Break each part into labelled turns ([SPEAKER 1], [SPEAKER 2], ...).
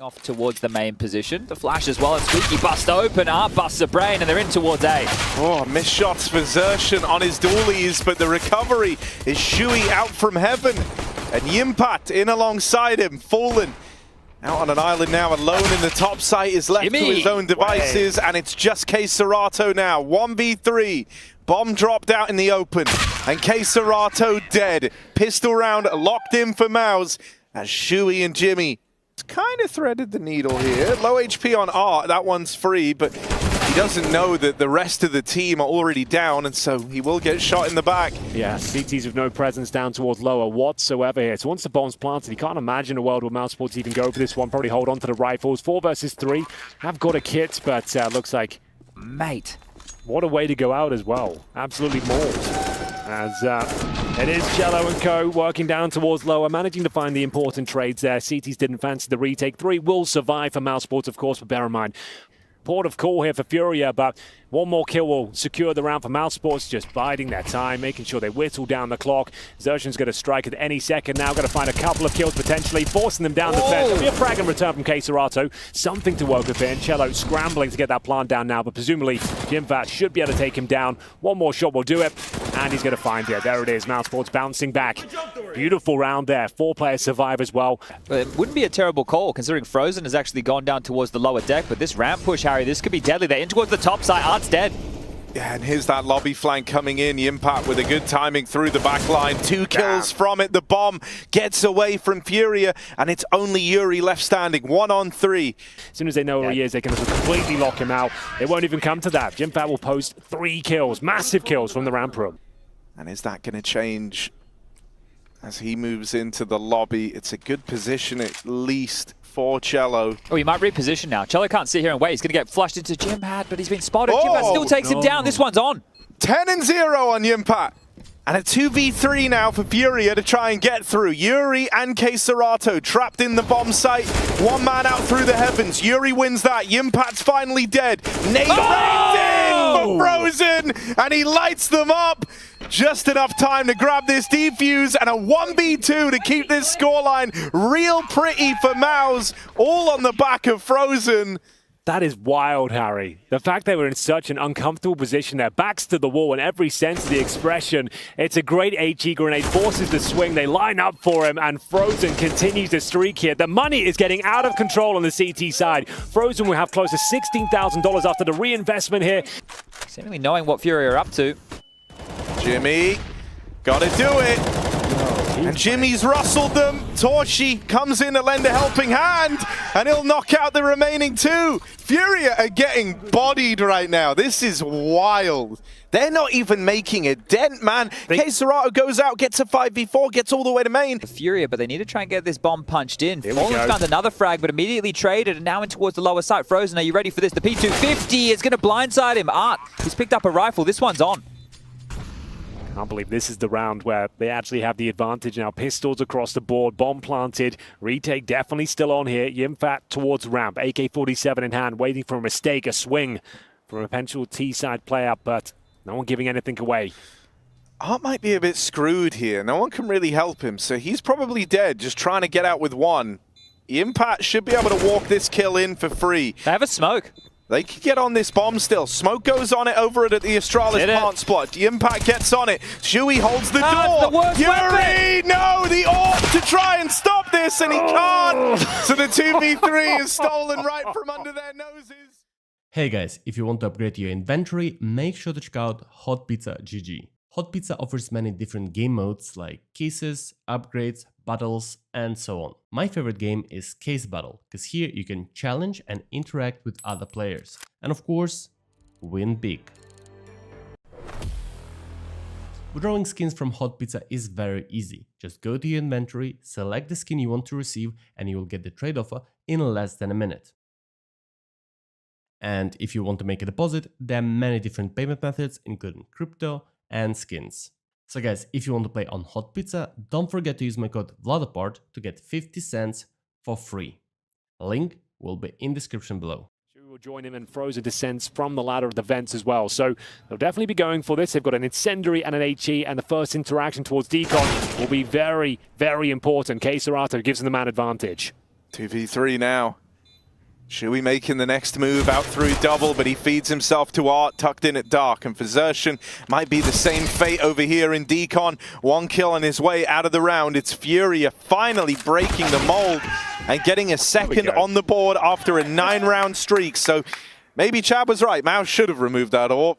[SPEAKER 1] Off towards the main position. The flash as well, and Squeaky bust open. Art busts a brain, and they're in towards A.
[SPEAKER 2] Oh, missed shots for Zershan on his dualies, but the recovery is zywoo out from heaven. And Yimpat in alongside him, fallen. Out on an island now, alone in the top site, is left to his own devices, and it's just K-Serato now. 1v3. Bomb dropped out in the open, and K-Serato dead. Pistol round locked in for MOUZ, as zywoo and Jimmy kind of threaded the needle here. Low HP on Art, that one's free, but he doesn't know that the rest of the team are already down, and so he will get shot in the back.
[SPEAKER 3] Yeah, CTs with no presence down towards lower whatsoever here. So once the bomb's planted, you can't imagine a world where mousesports even go for this one. Probably hold on to the rifles. 4 versus 3. Have got a kit, but looks like...
[SPEAKER 1] Mate.
[SPEAKER 3] What a way to go out as well. Absolutely mauled. As it is Cello and co working down towards lower, managing to find the important trades there. CTs didn't fancy the retake. 3 will survive for mousesports, of course, but bear in mind, port of call here for FURIA, but one more kill will secure the round for mousesports, just biding their time, making sure they whittle down the clock. Zershan's going to strike at any second now, going to find a couple of kills potentially, forcing them down the fence. There'll be a frag in return from K-Serato, something to work with here. Cello scrambling to get that plant down now, but presumably Jimfat should be able to take him down. One more shot will do it, and he's going to find it. There it is, mousesports bouncing back. Beautiful round there, 4 players survive as well.
[SPEAKER 1] It wouldn't be a terrible call, considering Frozen has actually gone down towards the lower deck, but this ramp push, Harry, this could be deadly. They're in towards the top side. Art's dead.
[SPEAKER 2] Yeah, and here's that lobby flank coming in. Yimpat with a good timing through the back line. 2 kills from it. The bomb gets away from FURIA, and it's only Yuri left standing. 1 on 3.
[SPEAKER 3] As soon as they know where he is, they can just completely lock him out. It won't even come to that. Jimfat will post 3 kills, massive kills from the ramp room.
[SPEAKER 2] And is that going to change as he moves into the lobby? It's a good position at least for Cello.
[SPEAKER 1] Oh, he might reposition now. Cello can't sit here and wait. He's going to get flushed into Jimpat, but he's been spotted. Jimpat still takes him down. This one's on.
[SPEAKER 2] 10 and 0 on Yimpat. And a 2v3 now for FURIA to try and get through. Yuri and K-Serato trapped in the bomb site. 1 man out through the heavens. Yuri wins that. Yimpat's finally dead. Nate rains in for Frozen, and he lights them up. Just enough time to grab this defuse, and a 1v2 to keep this scoreline real pretty for MOUZ. All on the back of Frozen.
[SPEAKER 3] That is wild, Harry. The fact they were in such an uncomfortable position there, backs to the wall in every sense of the expression. It's a great HE grenade, forces the swing, they line up for him, and Frozen continues to streak here. The money is getting out of control on the CT side. Frozen will have close to $16,000 after the reinvestment here.
[SPEAKER 1] Seemingly knowing what FURIA are up to.
[SPEAKER 2] Jimmy, gotta do it. And Jimmy's rustled them. Torshi comes in to lend a helping hand, and he'll knock out the remaining 2. FURIA are getting bodied right now. This is wild. They're not even making a dent, man. K-Serato goes out, gets a 5v4, gets all the way to main.
[SPEAKER 1] FURIA, but they need to try and get this bomb punched in. Fallen found another frag, but immediately traded, and now in towards the lower side. Frozen, are you ready for this? The P250 is going to blindside him. Art, he's picked up a rifle. This one's on.
[SPEAKER 3] Can't believe this is the round where they actually have the advantage now. Pistols across the board, bomb planted, retake definitely still on here. Yimfat towards ramp, AK-47 in hand, waiting for a mistake, a swing from a potential T-side player, but no one giving anything away.
[SPEAKER 2] Art might be a bit screwed here. No one can really help him, so he's probably dead, just trying to get out with 1. Yimpat should be able to walk this kill in for free.
[SPEAKER 1] They have a smoke.
[SPEAKER 2] They could get on this bomb still. Smoke goes on it over at the Astralis plant spot. Yimpat gets on it. zywoo holds the door. Yuri! No! The AWP to try and stop this, and he can't! So the 2v3 is stolen right from under their noses.
[SPEAKER 4] Hey guys, if you want to upgrade your inventory, make sure to check out hotpizza.gg. Hot Pizza offers many different game modes like cases, upgrades, battles, and so on. My favorite game is Case Battle, because here you can challenge and interact with other players. And of course, win big. Withdrawing skins from Hot Pizza is very easy. Just go to your inventory, select the skin you want to receive, and you will get the trade offer in less than a minute. And if you want to make a deposit, there are many different payment methods, including crypto and skins. So guys, if you want to play on Hot Pizza, don't forget to use my code VLADAPART to get 50 cents for free. Link will be in description below.
[SPEAKER 3] Will join him, and Frozen descends from the ladder of the vents as well. So they'll definitely be going for this. They've got an incendiary and an HE, and the first interaction towards Decon will be very, very important. K-Serato gives them the man advantage.
[SPEAKER 2] 2v3 now. Shui making the next move out through double, but he feeds himself to Art, tucked in at dark. And for Zertian, might be the same fate over here in Decon. 1 kill on his way out of the round. It's FURIA finally breaking the mold and getting a second on the board after a 9-round streak. So maybe Chad was right. MOUZ should have removed that AWP.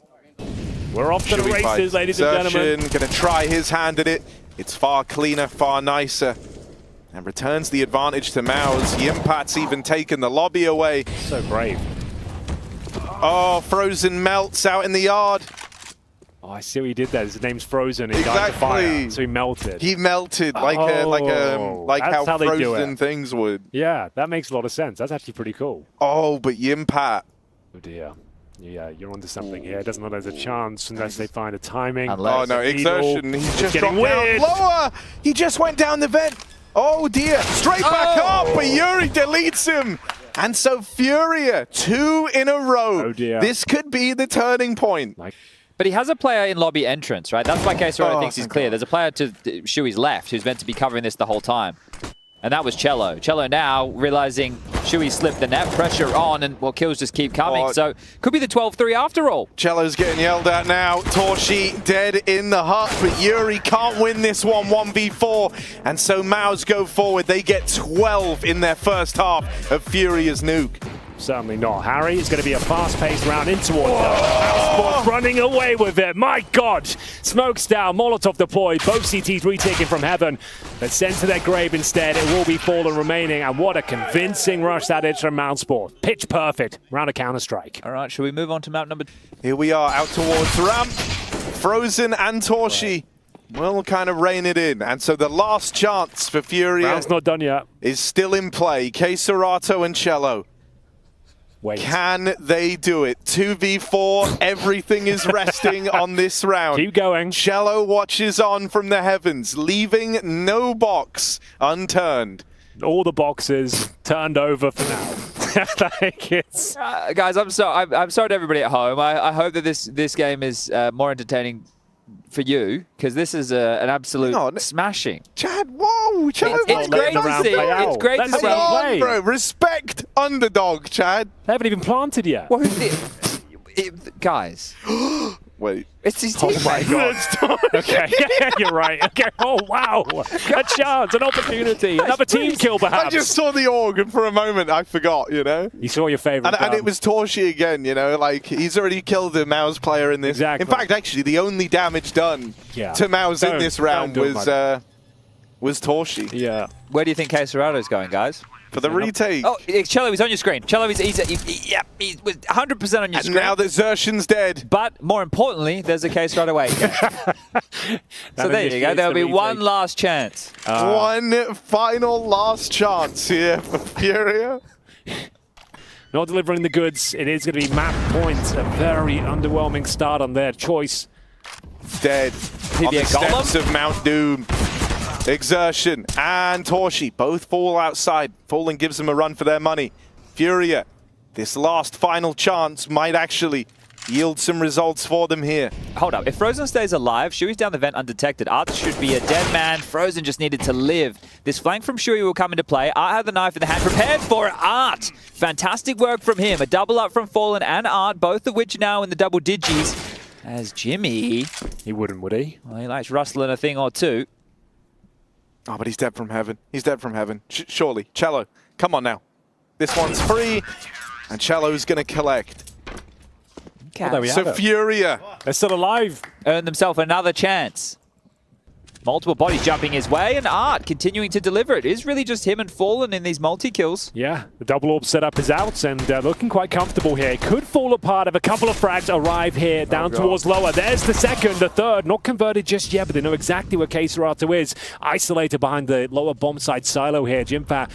[SPEAKER 3] We're off to the races, ladies and gentlemen.
[SPEAKER 2] Zertian gonna try his hand at it. It's far cleaner, far nicer. And returns the advantage to MOUZ. Yimpat's even taken the lobby away.
[SPEAKER 3] So brave.
[SPEAKER 2] Oh, Frozen melts out in the yard.
[SPEAKER 3] Oh, I see what he did there. His name's Frozen. He died to fire, so he melted.
[SPEAKER 2] He melted like how Frozen things would.
[SPEAKER 3] Yeah, that makes a lot of sense. That's actually pretty cool.
[SPEAKER 2] Oh, but Yimpat.
[SPEAKER 3] Oh dear. Yeah, you're onto something here. It doesn't look like there's a chance unless they find a timing.
[SPEAKER 2] Oh no, Exertion. He's just dropped down lower. He just went down the vent. Oh dear, straight back up, but Yuri deletes him. And so FURIA, 2 in a row.
[SPEAKER 3] Oh dear.
[SPEAKER 2] This could be the turning point.
[SPEAKER 1] But he has a player in lobby entrance, right? That's why Kesero thinks he's clear. There's a player to Shui's left who's meant to be covering this the whole time. And that was Cello. Cello now realizing Shui slipped the net, pressure on, and well, kills just keep coming. So could be the 12-3 after all.
[SPEAKER 2] Cello's getting yelled at now. Torshi dead in the hut, but Yuri can't win this one 1v4. And so MOUZ go forward. They get 12 in their first half of FURIA's nuke.
[SPEAKER 3] Certainly not. Harry is going to be a fast-paced round in towards mousesports, running away with it. My God! Smokes down, Molotov deployed, both CTs retaken from heaven, but sent to their grave instead. It will be Fallen remaining, and what a convincing rush that is from mousesports. Pitch perfect, round of Counter-Strike.
[SPEAKER 1] All right, should we move on to map number?
[SPEAKER 2] Here we are, out towards ramp. Frozen and Torshi will kind of rein it in, and so the last chance for FURIA
[SPEAKER 3] Round's not done yet.
[SPEAKER 2] Is still in play. Keserato and Cello.
[SPEAKER 3] Wait.
[SPEAKER 2] Can they do it? 2v4, everything is resting on this round.
[SPEAKER 3] Keep going.
[SPEAKER 2] Cello watches on from the heavens, leaving no box unturned.
[SPEAKER 3] All the boxes turned over for now. Like it's...
[SPEAKER 1] Guys, I'm sorry to everybody at home. I hope that this game is more entertaining for you, because this is an absolute smashing.
[SPEAKER 2] Chad, whoa! Chad,
[SPEAKER 1] it's great to see. It's great to see.
[SPEAKER 2] Bro, respect underdog, Chad.
[SPEAKER 3] They haven't even planted yet.
[SPEAKER 1] Well, guys.
[SPEAKER 2] Wait.
[SPEAKER 1] It's his team.
[SPEAKER 3] Oh my God. Okay, you're right. Okay. Oh wow, a chance, an opportunity, another team kill perhaps.
[SPEAKER 2] I just saw the org, and for a moment I forgot. You know.
[SPEAKER 3] You saw your favorite.
[SPEAKER 2] And it was Torshi again. You know, like he's already killed the MOUZ player in this.
[SPEAKER 3] Exactly.
[SPEAKER 2] In fact, actually, the only damage done to MOUZ in this round was Torshi.
[SPEAKER 3] Yeah.
[SPEAKER 1] Where do you think Keserato's going, guys?
[SPEAKER 2] For the retake.
[SPEAKER 1] Oh, Cello, he's on your screen. Cello, he's 100% on your screen.
[SPEAKER 2] And now that Zertian's dead.
[SPEAKER 1] But more importantly, there's a case right away. So there you go. There'll be one last chance.
[SPEAKER 2] One final last chance here for FURIA.
[SPEAKER 3] Not delivering the goods. It is going to be map points. A very underwhelming start on their choice.
[SPEAKER 2] Dead on the steps of Mount Doom. Exertion and Torshi both fall outside. Fallen gives them a run for their money. FURIA, this last final chance might actually yield some results for them here.
[SPEAKER 1] Hold up. If Frozen stays alive, Shui's down the vent undetected. Art should be a dead man. Frozen just needed to live. This flank from Shui will come into play. Art had the knife in the hand. Prepared for it. Art. Fantastic work from him. A double up from Fallen and Art, both of which now in the double digis. As Jimmy...
[SPEAKER 3] He wouldn't, would he?
[SPEAKER 1] Well, he likes rustling a thing or two.
[SPEAKER 2] Oh, but he's dead from heaven. He's dead from heaven. Surely. Cello, come on now. This one's free, and Cello's going to collect.
[SPEAKER 3] Well,
[SPEAKER 2] so FURIA.
[SPEAKER 3] They're still alive.
[SPEAKER 1] Earned themselves another chance. Multiple bodies jumping his way, and Art continuing to deliver. It is really just him and Fallen in these multi-kills.
[SPEAKER 3] Yeah, the double orb setup is out, and looking quite comfortable here. Could fall apart if a couple of frags arrive here, down towards lower. There's the second, the third, not converted just yet, but they know exactly where Keserato is. Isolated behind the lower bomb side silo here. Jimpa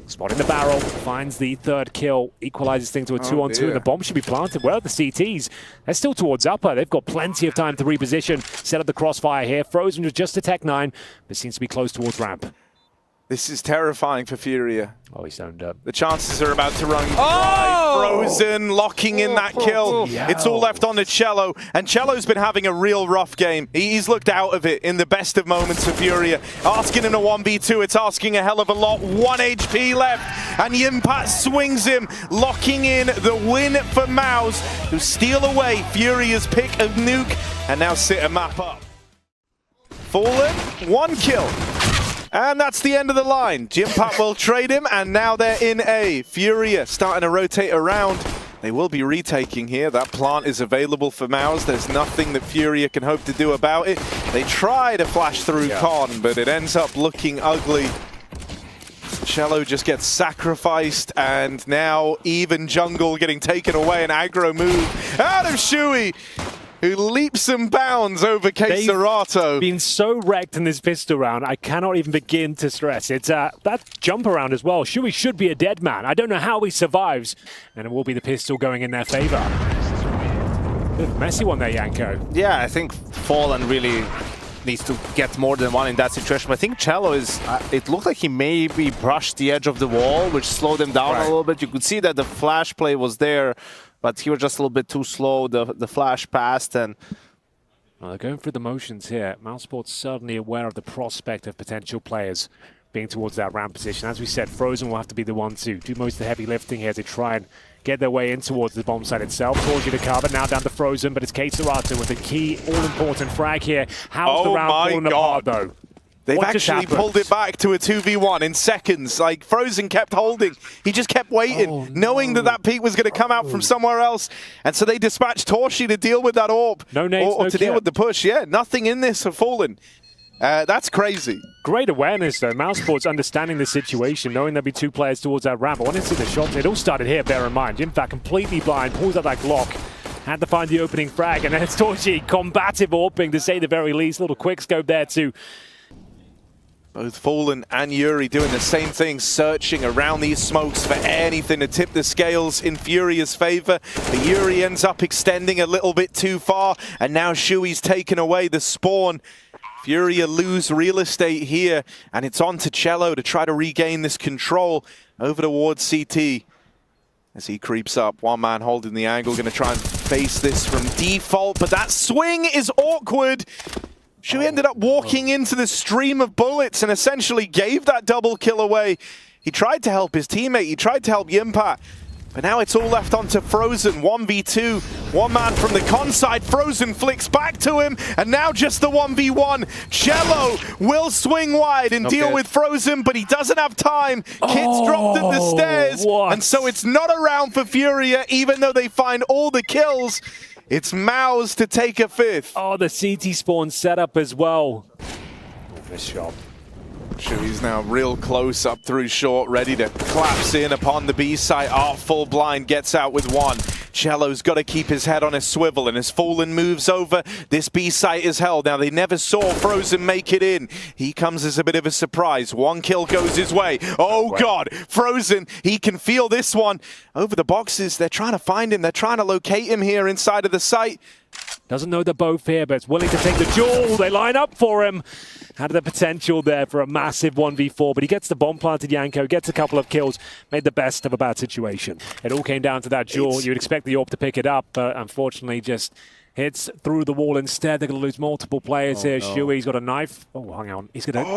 [SPEAKER 3] spotting the barrel, finds the third kill, equalizes things to a 2-on-2, and the bomb should be planted. Where are the CTs? They're still towards upper. They've got plenty of time to reposition, set up the crossfire here. Frozen with just a Tech 9, but seems to be close towards ramp.
[SPEAKER 2] This is terrifying for FURIA.
[SPEAKER 3] Oh, he's owned up.
[SPEAKER 2] The chances are about to run dry. Frozen, locking in that kill. It's all left on to cello, and cello's been having a real rough game. He's looked out of it in the best of moments for FURIA. Asking in a 1v2, it's asking a hell of a lot. 1 HP left, and Yimpat swings him, locking in the win for MOUZ, who steal away FURIA's pick of nuke, and now sit a map up. Fallen, 1 kill. And that's the end of the line. Yimpat will trade him, and now they're in A. FURIA starting to rotate around. They will be retaking here. That plant is available for MOUZ. There's nothing that FURIA can hope to do about it. They try to flash through Con, but it ends up looking ugly. cello just gets sacrificed, and now even jungle getting taken away. An aggro move out of Shui, who leaps and bounds over Keisarato.
[SPEAKER 3] Been so wrecked in this pistol round, I cannot even begin to stress. It's that jump around as well. Shui should be a dead man. I don't know how he survives, and it will be the pistol going in their favor. Messy one there, Yanko.
[SPEAKER 5] Yeah, I think Fallen really needs to get more than one in that situation. But I think cello is, it looked like he maybe brushed the edge of the wall, which slowed him down a little bit. You could see that the flash play was there, but he was just a little bit too slow. The flash passed, and
[SPEAKER 3] well, they're going through the motions here. mousesports certainly aware of the prospect of potential players being towards that ramp position. As we said, Frozen will have to be the one to do most of the heavy lifting here to try and get their way in towards the bomb site itself. Torgy to cover, now down to Frozen, but it's Keisarato with the key all-important frag here. How's the round falling apart, though?
[SPEAKER 2] They've actually pulled it back to a 2v1 in seconds. Like, Frozen kept holding. He just kept waiting, knowing that that peak was going to come out from somewhere else. And so they dispatched Torshi to deal with that orb.
[SPEAKER 3] No nades,
[SPEAKER 2] or
[SPEAKER 3] no
[SPEAKER 2] to deal with the push. Yeah, nothing in this for Fallen. That's crazy.
[SPEAKER 3] Great awareness, though. mousesports understanding the situation, knowing there'll be two players towards that ramp. I want to see the shots. It all started here, bear in mind. Yimpat completely blind, pulls out that Glock. Had to find the opening frag, and then it's Torchi, combative orbing to say the very least. Little quick scope there, too.
[SPEAKER 2] Both Fallen and Yuri doing the same thing, searching around these smokes for anything to tip the scales in FURIA's favor. But Yuri ends up extending a little bit too far, and now Shui's taken away the spawn. FURIA lose real estate here, and it's on to cello to try to regain this control over towards CT. As he creeps up, one man holding the angle, going to try and face this from default, but that swing is awkward. Shui ended up walking into the stream of bullets and essentially gave that double kill away. He tried to help his teammate, he tried to help Yimpat, but now it's all left onto Frozen. 1v2, one man from the con side. Frozen flicks back to him, and now just the 1v1. cello will swing wide and deal with Frozen, but he doesn't have time. Kit's dropped at the stairs, and so it's not a round for FURIA, even though they find all the kills. It's MOUZ to take a fifth.
[SPEAKER 3] Oh, the CT spawn set up as well. Missed shot.
[SPEAKER 2] Shui's now real close up through short, ready to collapse in upon the B site. Full blind gets out with one. cello's got to keep his head on a swivel, and as Fallen moves over, this B site is held. Now, they never saw Frozen make it in. He comes as a bit of a surprise. One kill goes his way. Oh, God. Frozen, he can feel this one. Over the boxes, they're trying to find him. They're trying to locate him here inside of the site.
[SPEAKER 3] Doesn't know they're both here, but it's willing to take the duel. They line up for him. Had the potential there for a massive 1v4, but he gets the bomb planted, Yanko, gets a couple of kills, made the best of a bad situation. It all came down to that duel. You'd expect the orb to pick it up, but unfortunately just hits through the wall instead. They're going to lose multiple players here. No. Shui's got a knife. Oh, hang on. He's going to...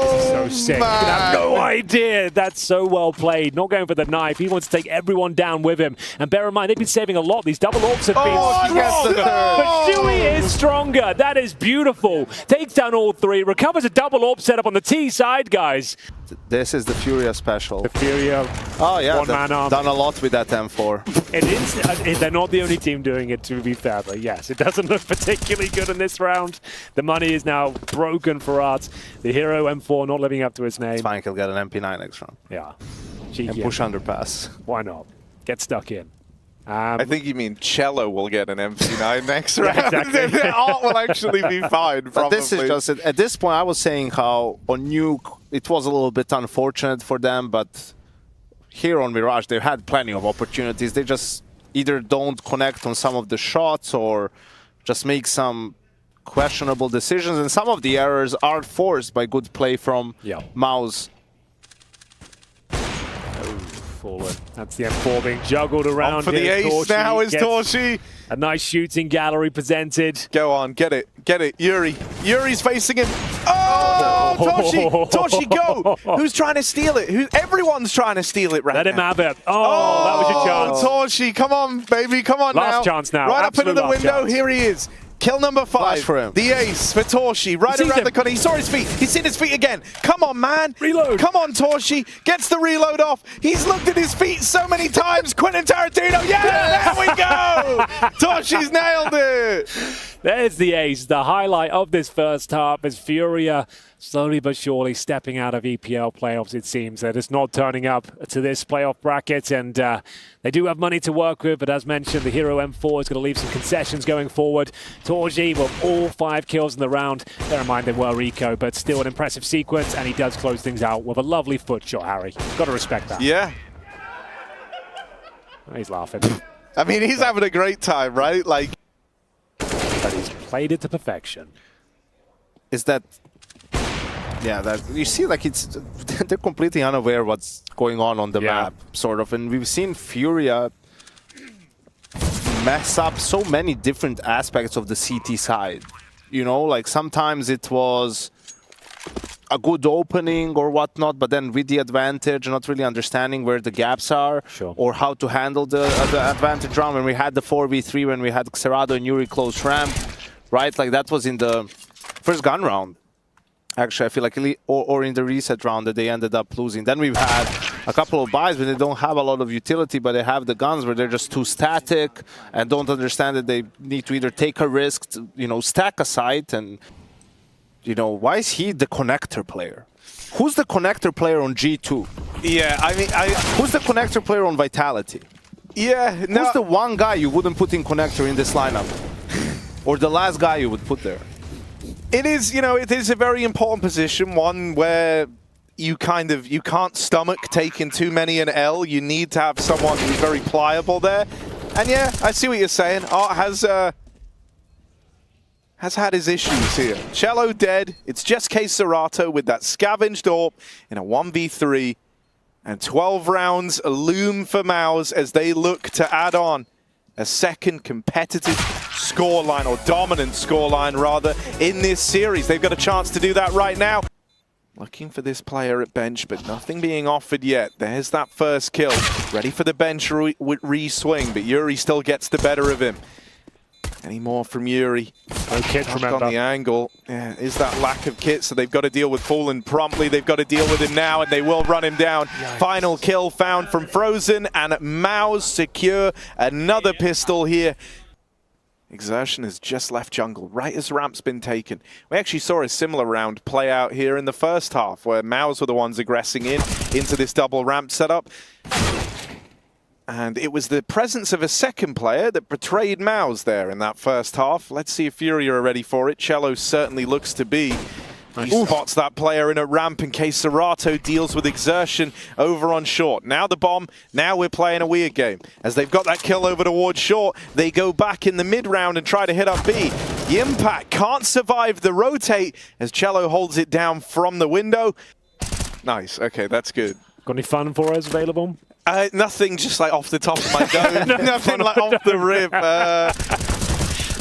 [SPEAKER 3] This is so sick. He's going to have no idea. That's so well played. Not going for the knife. He wants to take everyone down with him. And bear in mind, they've been saving a lot. These double orbs have been strong. But Shui is stronger. That is beautiful. Takes down all three. Recovers a double orb setup on the T side, guys.
[SPEAKER 5] This is the FURIA special.
[SPEAKER 3] The FURIA.
[SPEAKER 5] Oh yeah,
[SPEAKER 3] one-man army.
[SPEAKER 5] Done a lot with that M4.
[SPEAKER 3] It is. They're not the only team doing it, to be fair. But yes, it doesn't look particularly good in this round. The money is now broken for Art. The hero M4 not living up to his name.
[SPEAKER 5] It's fine. He'll get an MP9 next round.
[SPEAKER 3] Yeah.
[SPEAKER 5] And push underpass.
[SPEAKER 3] Why not? Get stuck in.
[SPEAKER 2] I think you mean cello will get an MP9 next round.
[SPEAKER 3] Exactly.
[SPEAKER 2] Art will actually be fine, probably.
[SPEAKER 5] But this is just, at this point, I was saying how on Nuke, it was a little bit unfortunate for them, but here on Mirage, they've had plenty of opportunities. They just either don't connect on some of the shots or just make some questionable decisions, and some of the errors are forced by good play from MOUZ.
[SPEAKER 3] Fallen. That's the M4 being juggled around.
[SPEAKER 2] On for the ace
[SPEAKER 3] Torchy
[SPEAKER 2] now is
[SPEAKER 3] gets
[SPEAKER 2] Torchy.
[SPEAKER 3] A nice shooting gallery presented.
[SPEAKER 2] Go on, get it, Yuri. Yuri's facing him. Oh, Torchy, go! Who's trying to steal it? Everyone's trying to steal it right
[SPEAKER 3] Let him
[SPEAKER 2] now.
[SPEAKER 3] have it. Oh, that was your chance.
[SPEAKER 2] Torchy, come on, baby, come on now.
[SPEAKER 3] Last chance now.
[SPEAKER 2] Right up into the
[SPEAKER 3] Absolute last
[SPEAKER 2] window,
[SPEAKER 3] chance.
[SPEAKER 2] here he is. Kill number 5
[SPEAKER 5] Flash for him.
[SPEAKER 2] The ace for Torchy, right
[SPEAKER 3] sees
[SPEAKER 2] around
[SPEAKER 3] him.
[SPEAKER 2] the corner. He saw his feet. He's seen his feet again. Come on, man.
[SPEAKER 3] Reload.
[SPEAKER 2] Come on, Torchy. Gets the reload off. He's looked at his feet so many times. Quentin Tarantino. Yeah, there we go. Torchy's nailed it.
[SPEAKER 3] There's the ace, the highlight of this first half as FURIA slowly but surely stepping out of EPL playoffs, it seems. They're just not turning up to this playoff bracket, and they do have money to work with, but as mentioned, the hero M4 is going to leave some concessions going forward. Torchy with all 5 kills in the round. Bear in mind they were Rico, but still an impressive sequence, and he does close things out with a lovely foot shot, Harry. Got to respect that.
[SPEAKER 2] Yeah.
[SPEAKER 3] He's laughing.
[SPEAKER 2] I mean, he's having a great time, right? Like,
[SPEAKER 3] But he's played it to perfection.
[SPEAKER 5] Is that... Yeah, that you see, like it's they're completely unaware what's going on the map, sort of, and we've seen FURIA mess up so many different aspects of the CT side. You know, like sometimes it was a good opening or whatnot, but then with the advantage, not really understanding where the gaps are or how to handle the advantage round. When we had the 4v3, when we had Xerado and Yuri close ramp, right? Like that was in the first gun round. Actually, I feel like, or in the reset round that they ended up losing. Then we've had a couple of buys where they don't have a lot of utility, but they have the guns where they're just too static and don't understand that they need to either take a risk, to, you know, stack a site. And, you know, why is he the connector player? Who's the connector player on G2?
[SPEAKER 2] yeah, I mean,
[SPEAKER 5] Who's the connector player on Vitality?
[SPEAKER 2] yeah, no.
[SPEAKER 5] Who's the one guy you wouldn't put in connector in this lineup? Or the last guy you would put there?
[SPEAKER 2] It is, you know, it is a very important position, one where you can't stomach taking too many an L. You need to have someone who's very pliable there. And yeah, I see what you're saying. Art has had his issues here. Cello dead. It's just kohokohdat with that scavenged AWP in a 1v3. And 12 rounds loom for MOUZ as they look to add on a second competitive scoreline, or dominant scoreline rather, in this series. They've got a chance to do that right now. Looking for this player at bench, but nothing being offered yet. There's that first kill. Ready for the bench re-swing, but Yuri still gets the better of him. Any more from Yuri?
[SPEAKER 3] No kit, remember.
[SPEAKER 2] On the angle. Yeah, is that lack of kit, so they've got to deal with Fallen promptly. They've got to deal with him now, and they will run him down. Yikes. Final kill found from Frozen, and MOUZ secure another pistol here. Exertion has just left jungle, right as ramp's been taken. We actually saw a similar round play out here in the first half, where MOUZ were the ones aggressing into this double ramp setup. And it was the presence of a second player that betrayed MOUZ there in that first half. Let's see if FURIA are ready for it. Cello certainly looks to be. He spots that player in a ramp, and kohokohdat deals with Exertion over on short. Now the bomb, now we're playing a weird game. As they've got that kill over towards short, they go back in the mid-round and try to hit up B. The impact can't survive the rotate as Cello holds it down from the window. Nice, okay, that's good.
[SPEAKER 3] Got any fun for us available?
[SPEAKER 2] Nothing just like off the top of my dome. Nothing like off the rip.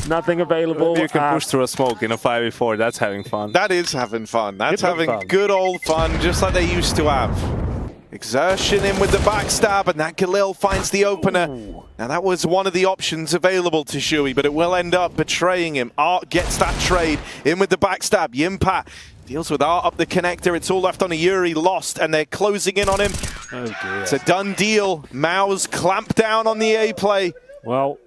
[SPEAKER 3] Nothing available.
[SPEAKER 5] You can push through a smoke in a 5v4. That's having fun.
[SPEAKER 2] That is having fun. That's
[SPEAKER 3] Good
[SPEAKER 2] having
[SPEAKER 3] fun.
[SPEAKER 2] good old fun, just like they used to have. Exertion in with the backstab, and that Khalil finds the opener. Now that was one of the options available to Shui, but it will end up betraying him. Art gets that trade in with the backstab. Yimpat deals with Art up the connector. It's all left on a Yuri, lost, and they're closing in on him.
[SPEAKER 3] Oh dear.
[SPEAKER 2] It's a done deal. MOUZ clamp down on the A play.
[SPEAKER 3] Well,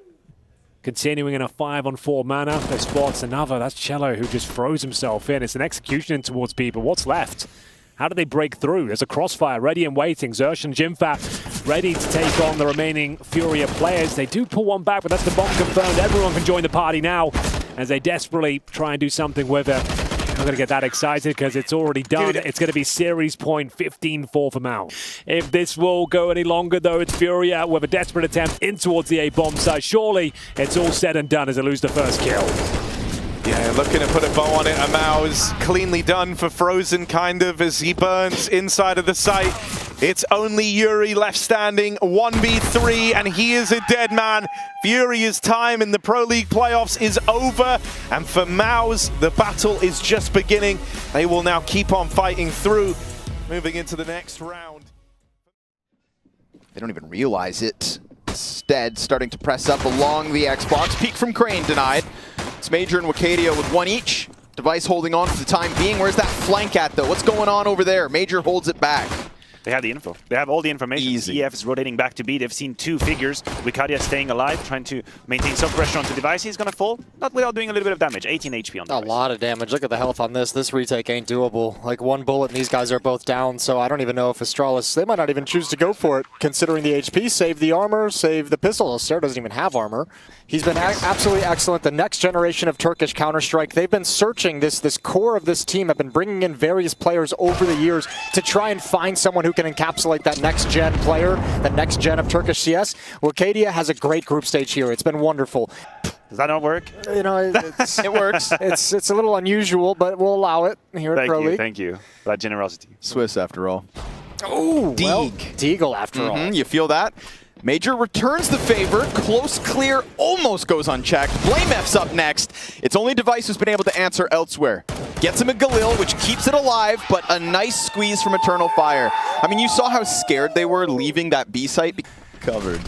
[SPEAKER 3] continuing in a 5-on-4 manner, they spots another. That's Cello, who just throws himself in. It's an execution towards people. What's left? How do they break through? There's a crossfire ready and waiting. Xersh and Jimfat ready to take on the remaining FURIA players. They do pull one back, but that's the bomb confirmed. Everyone can join the party now as they desperately try and do something with it. I'm not going to get that excited because it's already done. It's going to be series point 15-4 for MOUZ. If this will go any longer, though, it's FURIA with a desperate attempt in towards the A bomb site. Surely it's all said and done as they lose the first kill.
[SPEAKER 2] Yeah, looking to put a bow on it. A MOUZ cleanly done for Frozen, kind of, as he burns inside of the site. It's only Yuri left standing, 1v3, and he is a dead man. Furia's time in the Pro League playoffs is over, and for MOUZ, the battle is just beginning. They will now keep on fighting through, moving into the next round.
[SPEAKER 6] They don't even realize it. Instead, starting to press up along the Xbox. Peek from Crane denied. It's Major and Wikidia with one each. Device holding on for the time being. Where's that flank at, though? What's going on over there? Major holds it back.
[SPEAKER 7] They have the info. They have all the information.
[SPEAKER 6] Easy.
[SPEAKER 7] EF is rotating back to B. They've seen two figures. Wikidia staying alive, trying to maintain some pressure on the device. He's going to fall, not without doing a little bit of damage. 18 HP on the device.
[SPEAKER 8] A lot of damage. Look at the health on this. This retake ain't doable. Like one bullet and these guys are both down, so I don't even know if Astralis, they might not even choose to go for it, considering the HP. Save the armor, save the pistol. Sarah doesn't even have armor. He's been absolutely excellent. The next generation of Turkish Counter-Strike, they've been searching this core of this team, have been bringing in various players over the years to try and find someone who can encapsulate that next-gen player, the next gen of Turkish CS. Wikidia has a great group stage here. It's been wonderful.
[SPEAKER 7] Does that not work?
[SPEAKER 8] You know,
[SPEAKER 6] It works.
[SPEAKER 8] it's a little unusual, but we'll allow it here at Pro League.
[SPEAKER 7] Thank you for that generosity.
[SPEAKER 6] Swiss, after all.
[SPEAKER 8] Oh, well, Deagle, after all.
[SPEAKER 6] You feel that? Major returns the favor. Close clear almost goes unchecked. BlameF's up next. It's only Device who's been able to answer elsewhere. Gets him a Galil, which keeps it alive, but a nice squeeze from Eternal Fire. I mean, you saw how scared they were leaving that B site. Covered.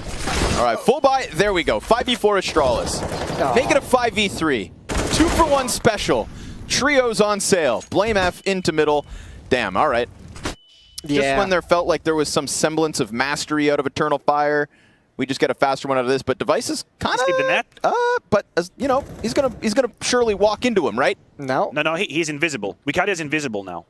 [SPEAKER 6] All right, full buy. There we go. 5v4 Astralis. Make it a 5v3. 2-for-1 special. Trios on sale. BlameF into middle. Damn, all right. Just when there felt like there was some semblance of mastery out of Eternal Fire, we just get a faster one out of this. But Device is kind of,
[SPEAKER 7] the net.
[SPEAKER 6] But you know, he's gonna surely walk into him, right?
[SPEAKER 8] No.
[SPEAKER 7] No, he's invisible. Wikidia is invisible now.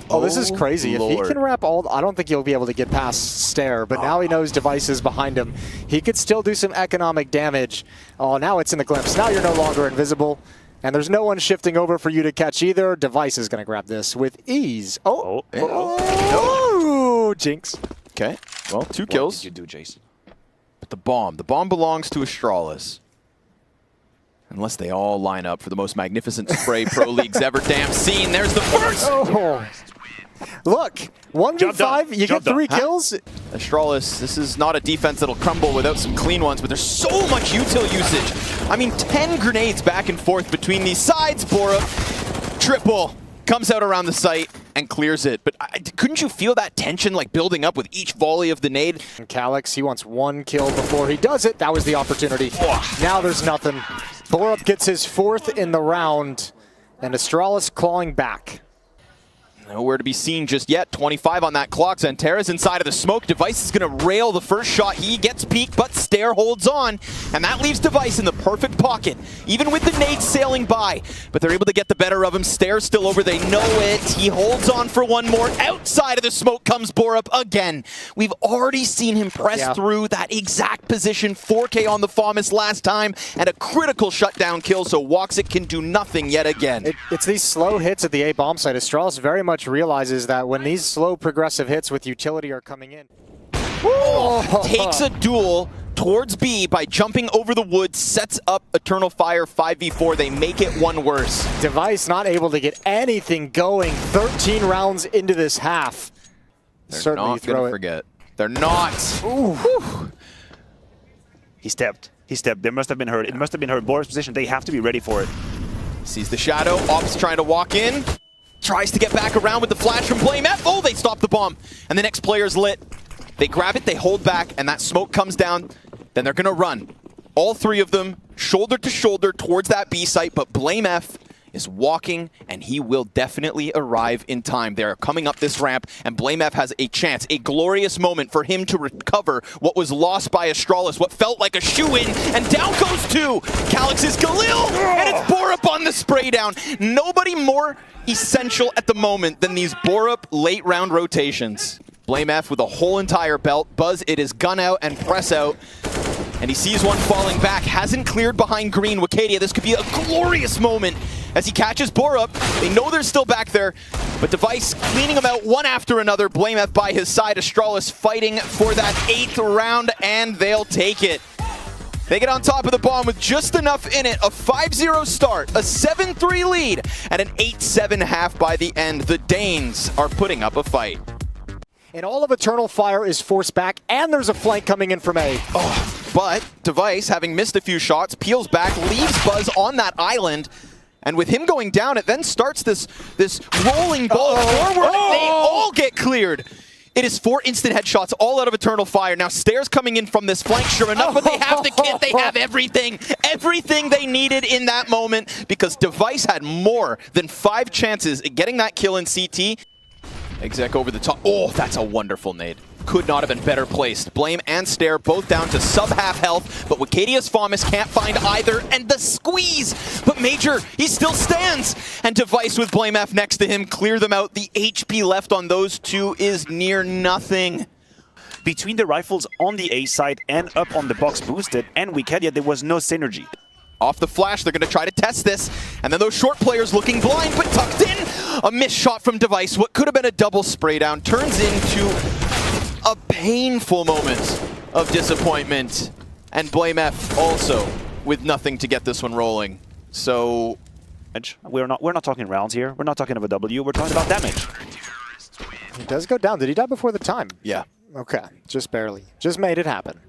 [SPEAKER 8] Oh, this is crazy.
[SPEAKER 6] Lord.
[SPEAKER 8] If he can wrap all, I don't think he'll be able to get past Stare, but now he knows Device is behind him. He could still do some economic damage. Oh, now it's in the glimpse. Now you're no longer invisible. And there's no one shifting over for you to catch either. Device is going to grab this with ease. Oh, jinx.
[SPEAKER 6] Okay, well, 2 kills.
[SPEAKER 7] What did you do, Jason?
[SPEAKER 6] But the bomb belongs to Astralis. Unless they all line up for the most magnificent spray Pro League's ever damn seen. There's the first!
[SPEAKER 8] Oh. Look, 1v5, you get 3 kills.
[SPEAKER 6] Astralis, this is not a defense that'll crumble without some clean ones, but there's so much util usage. I mean, 10 grenades back and forth between these sides. Borup, triple, comes out around the site and clears it. But couldn't you feel that tension like building up with each volley of the nade?
[SPEAKER 8] And Calyx, he wants 1 kill before he does it. That was the opportunity. Now there's nothing. Borup gets his 4th in the round, and Astralis clawing back.
[SPEAKER 6] Nowhere to be seen just yet. 25 on that clock. Xantera's inside of the smoke. Device is going to rail the first shot. He gets peaked, but Stare holds on. And that leaves Device in the perfect pocket, even with the nade sailing by. But they're able to get the better of him. Stare's still over. They know it. He holds on for one more. Outside of the smoke comes Borup again. We've already seen him press through that exact position. 4K on the FAMAS last time, and a critical shutdown kill, so Woxic can do nothing yet again.
[SPEAKER 8] It's these slow hits at the A bomb site. Astralis very much realizes that when these slow progressive hits with utility are coming in.
[SPEAKER 6] Takes a duel towards B by jumping over the woods, sets up Eternal Fire 5v4. They make it one worse.
[SPEAKER 8] Device not able to get anything going 13 rounds into this half.
[SPEAKER 6] They're
[SPEAKER 8] Certainly
[SPEAKER 6] not going to forget. They're not.
[SPEAKER 7] He stepped. They must have been hurt. It must have been hurt. Borup's position, they have to be ready for it.
[SPEAKER 6] Sees the shadow. Ops trying to walk in. Tries to get back around with the flash from BlameF. Oh, they stop the bomb. And the next player's lit. They grab it, they hold back, and that smoke comes down. Then they're going to run. All 3 of them, shoulder to shoulder towards that B site, but BlameF is walking, and he will definitely arrive in time. They're coming up this ramp, and BlameF has a chance, a glorious moment for him to recover what was lost by Astralis, what felt like a shoe-in, and down goes 2. Calyx's Galil, and it's Borup on the spray down. Nobody more essential at the moment than these Borup late round rotations. BlameF with a whole entire belt. Buzz, it is gun out and press out. And he sees one falling back. Hasn't cleared behind green. Wikidia, this could be a glorious moment as he catches Borup. They know they're still back there, but Device cleaning them out one after another. BlameF by his side. Astralis fighting for that 8th round, and they'll take it. They get on top of the bomb with just enough in it. A 5-0 start, a 7-3 lead, and an 8-7 half by the end. The Danes are putting up a fight.
[SPEAKER 8] and all of Eternal Fire is forced back, and there's a flank coming in from A.
[SPEAKER 6] But Device, having missed a few shots, peels back, leaves Buzz on that island. And with him going down, it then starts this rolling ball forward. And they all get cleared. It is 4 instant headshots, all out of Eternal Fire. Now Stairs coming in from this flank, sure enough, but they have the kit, they have everything. Everything they needed in that moment, because Device had more than 5 chances at getting that kill in CT. Exec over the top. Oh, that's a wonderful nade. Could not have been better placed. Blame and Stare both down to sub-half health, but Wikadius Famas can't find either, and the squeeze! But Major, he still stands! And Device with Blame F next to him, clear them out. The HP left on those two is near nothing.
[SPEAKER 7] Between the rifles on the A side and up on the box boosted and Wikadia, there was no synergy.
[SPEAKER 6] Off the flash, they're going to try to test this. And then those short players looking blind, but tucked in. A missed shot from Device. What could have been a double spray down turns into a painful moment of disappointment. And Blame F also with nothing to get this one rolling. So
[SPEAKER 7] we're not talking rounds here. We're not talking about W. We're talking about damage.
[SPEAKER 8] He does go down. Did he die before the time?
[SPEAKER 6] yeah.
[SPEAKER 8] Okay, just barely. Just made it happen.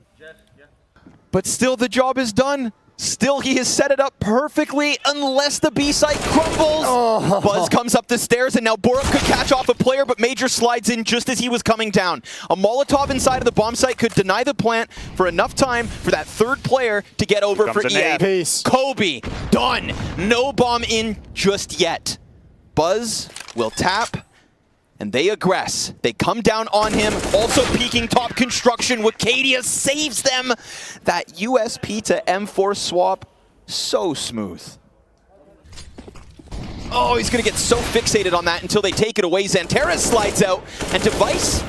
[SPEAKER 6] But still the job is done. Still, he has set it up perfectly unless the B site crumbles.
[SPEAKER 8] Oh.
[SPEAKER 6] Buzz comes up the stairs, and now Borup could catch off a player, but Major slides in just as he was coming down. A Molotov inside of the bomb site could deny the plant for enough time for that third player to get over for EF.
[SPEAKER 8] Peace.
[SPEAKER 6] Kobe, done. No bomb in just yet. Buzz will tap. And they aggress. They come down on him, also peeking top construction. Wikadia saves them. That USP to M4 swap, so smooth. Oh, he's gonna get so fixated on that until they take it away. Xanterra slides out, and Device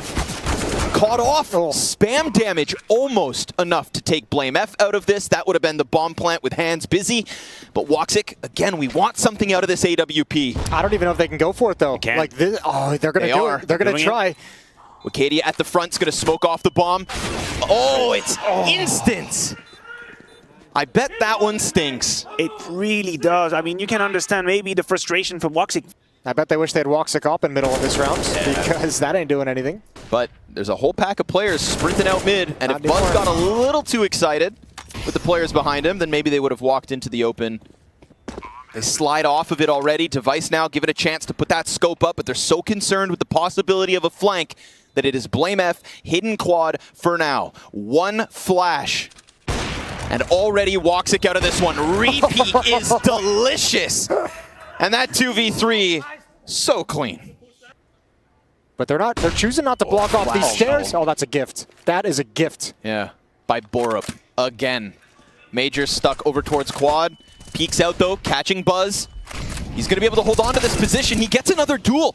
[SPEAKER 6] caught off. Spam damage, almost enough to take Blame F out of this. That would have been the bomb plant with hands busy. But Woxic, again, we want something out of this AWP.
[SPEAKER 8] I don't even know if they can go for it, though. Like this, oh, they're going to do it. They're going to try.
[SPEAKER 6] Wikadia at the front's going to smoke off the bomb. Oh, it's instant. I bet that one stinks.
[SPEAKER 7] It really does. I mean, you can understand maybe the frustration from Woxic.
[SPEAKER 8] I bet they wish they had Woxic up in middle of this round, because that ain't doing anything.
[SPEAKER 6] But there's a whole pack of players sprinting out mid, and if Buzz got a little too excited with the players behind him, then maybe they would have walked into the open. They slide off of it already. Device now given a chance to put that scope up, but they're so concerned with the possibility of a flank that it is Blame F, hidden quad for now. One flash. And already Woxic out of this one. Repeat is delicious. And that 2v3, so clean.
[SPEAKER 8] But they're choosing not to block off these stairs. Oh, that's a gift. That is a gift.
[SPEAKER 6] Yeah, by Borup again. Major stuck over towards quad. Peeks out though, catching Buzz. He's gonna be able to hold on to this position. He gets another duel.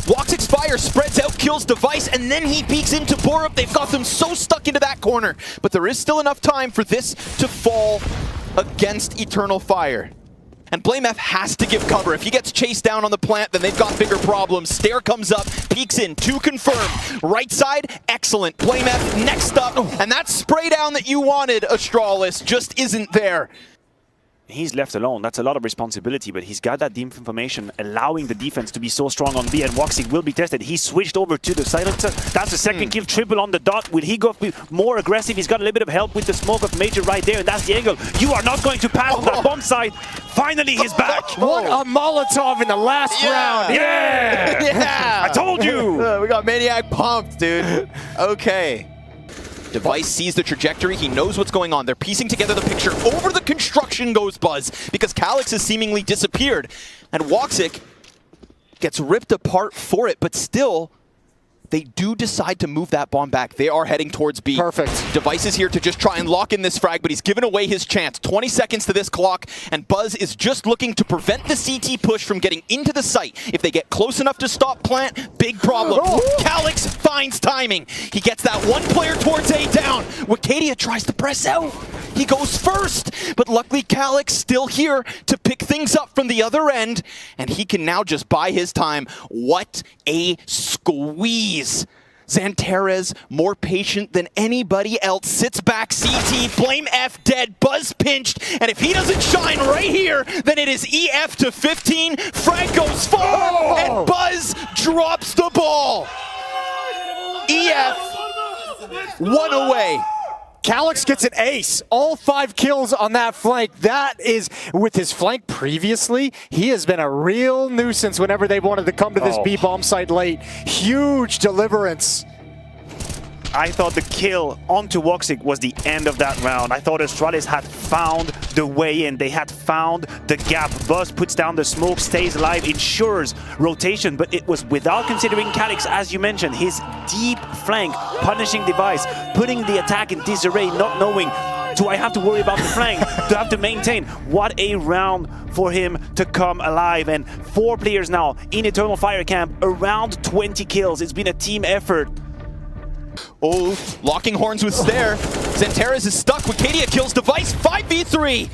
[SPEAKER 6] Woxic's fire spreads out, kills Device, and then he peeks into Borup. They've got them so stuck into that corner. But there is still enough time for this to fall against Eternal Fire. And Blame F has to give cover. If he gets chased down on the plant, then they've got bigger problems. Stare comes up, peeks in, 2 confirmed. Right side, excellent. Blame F next up, and that spray down that you wanted, Astralis, just isn't there.
[SPEAKER 7] He's left alone. That's a lot of responsibility, but he's got that deep information, allowing the defense to be so strong on B, and Woxic will be tested. He switched over to the silencer. That's the second kill, triple on the dot. Will he go more aggressive? He's got a little bit of help with the smoke of Major right there, and that's the angle. You are not going to pass that bomb side. Finally, he's back.
[SPEAKER 8] What a Molotov in the last round.
[SPEAKER 7] Yeah!
[SPEAKER 6] Yeah!
[SPEAKER 7] I told you!
[SPEAKER 6] We got Maniac pumped, dude. Okay. Device sees the trajectory. He knows what's going on. They're piecing together the picture. Over the construction goes Buzz because Calyx has seemingly disappeared. And Woxic gets ripped apart for it, but still, they do decide to move that bomb back. They are heading towards B.
[SPEAKER 8] Perfect.
[SPEAKER 6] Device is here to just try and lock in this frag, but he's given away his chance. 20 seconds to this clock, and Buzz is just looking to prevent the CT push from getting into the site. If they get close enough to stop plant, big problem. Calyx finds timing. He gets that one player towards A down. Wikadia tries to press out. He goes first, but luckily Calyx still here to pick things up from the other end, and he can now just buy his time. What a squeeze. Xanterra, more patient than anybody else, sits back, CT, Blame F dead, Buzz pinched, and if he doesn't shine right here, then it is EF to 15, Frank goes far, and Buzz drops the ball. EF, one away.
[SPEAKER 8] Calix gets an ace. All 5 kills on that flank. That is, with his flank previously, he has been a real nuisance whenever they wanted to come to this B-bomb site late. Huge deliverance.
[SPEAKER 7] I thought the kill onto Woxic was the end of that round. I thought Astralis had found the way in. They had found the gap. Buzz puts down the smoke, stays alive, ensures rotation, but it was without considering Calix, as you mentioned, his deep flank, punishing device, putting the attack in disarray, not knowing, do I have to worry about the flank? Do I have to maintain? What a round for him to come alive. And 4 players now in Eternal Fire Camp, around 20 kills. It's been a team effort.
[SPEAKER 6] Oh, locking horns with Stare. Xantares is stuck. Wicadia kills Device. 5v3.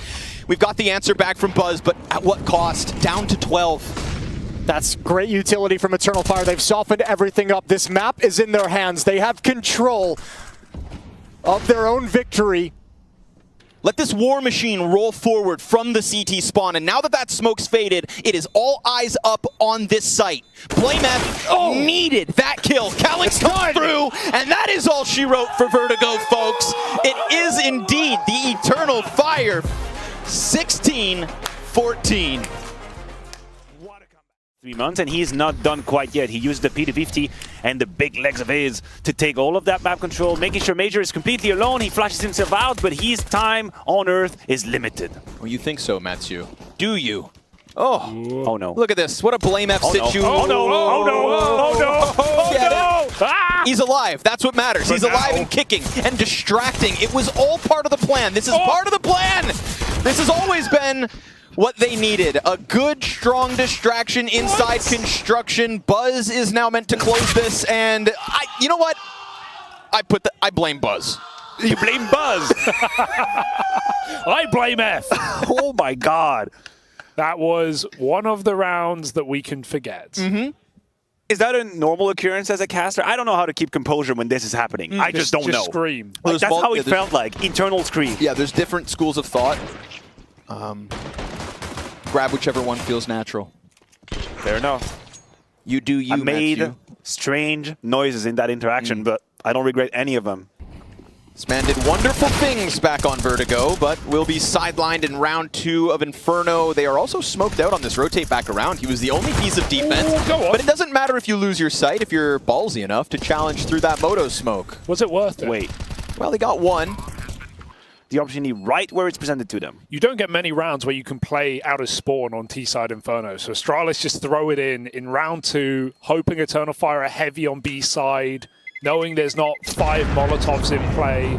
[SPEAKER 6] We've got the answer back from Buzz, but at what cost? Down to 12.
[SPEAKER 8] That's great utility from Eternal Fire. They've softened everything up. This map is in their hands. They have control of their own victory.
[SPEAKER 6] Let this war machine roll forward from the CT spawn, and now that that smoke's faded, it is all eyes up on this site. BlameF needed that kill. Calix comes through, and that is all she wrote for Vertigo, folks. It is indeed the Eternal Fire. 16-14.
[SPEAKER 7] 3 months, and he's not done quite yet. He used the P250 and the big legs of his to take all of that map control, making sure Major is completely alone. He flashes himself out, but his time on Earth is limited.
[SPEAKER 6] Oh, you think so, Matsu? Do you? Oh
[SPEAKER 7] no.
[SPEAKER 6] Look at this. What a BlameF situation.
[SPEAKER 7] Oh no. Oh no. Oh no. Oh no. Ah!
[SPEAKER 6] He's alive. That's what matters. He's alive and kicking and distracting. It was all part of the plan. This is part of the plan. This has always been what they needed. A good, strong distraction inside construction. Buzz is now meant to close this, and you know what? I blame Buzz.
[SPEAKER 7] You blame Buzz. I blame F. Oh my God.
[SPEAKER 3] That was one of the rounds that we can forget.
[SPEAKER 7] Is that a normal occurrence as a caster? I don't know how to keep composure when this is happening. I just don't know.
[SPEAKER 3] Scream.
[SPEAKER 7] Like, that's how it felt like. Internal scream.
[SPEAKER 6] Yeah, there's different schools of thought. Grab whichever one feels natural.
[SPEAKER 7] Fair enough.
[SPEAKER 6] You do you,
[SPEAKER 7] I made
[SPEAKER 6] Matthew.
[SPEAKER 7] strange noises in that interaction, but I don't regret any of them.
[SPEAKER 6] This man did wonderful things back on Vertigo, but will be sidelined in round 2 of Inferno. They are also smoked out on this rotate back around. He was the only piece of defense. But it doesn't matter if you lose your sight, if you're ballsy enough to challenge through that Moto smoke.
[SPEAKER 3] Was it worth it?
[SPEAKER 7] Wait.
[SPEAKER 6] Well, they got one.
[SPEAKER 7] The opportunity right where it's presented to them.
[SPEAKER 3] You don't get many rounds where you can play out of spawn on T-side Inferno. So Astralis just throw it in round 2, hoping Eternal Fire are heavy on B side, knowing there's not 5 Molotovs in play.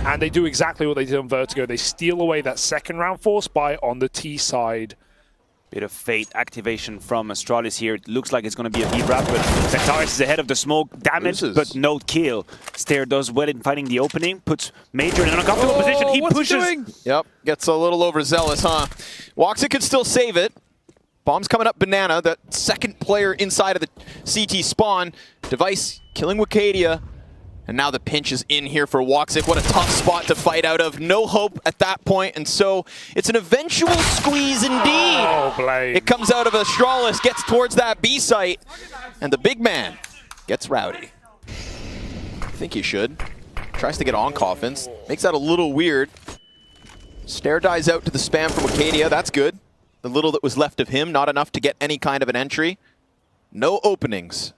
[SPEAKER 3] And they do exactly what they did on Vertigo. They steal away that second round force buy on the T side.
[SPEAKER 7] Bit of fate activation from Astralis here. It looks like it's going to be a deep wrap, but Xantares is ahead of the smoke. Damage, but no kill. Stare does well in finding the opening, puts Major in an uncomfortable position. He pushes.
[SPEAKER 6] Yep, gets a little overzealous, huh? Woxic could still save it. Bomb's coming up Banana, the second player inside of the CT spawn. Device killing Wicadia. And now the pinch is in here for Woxic. What a tough spot to fight out of. No hope at that point, and so it's an eventual squeeze indeed.
[SPEAKER 3] Oh, Blade.
[SPEAKER 6] It comes out of Astralis, gets towards that B site, and the big man gets rowdy. I think he should. Tries to get on Coffins. Makes that a little weird. Stare dies out to the spam from Wicadia. That's good. The little that was left of him, not enough to get any kind of an entry. No openings.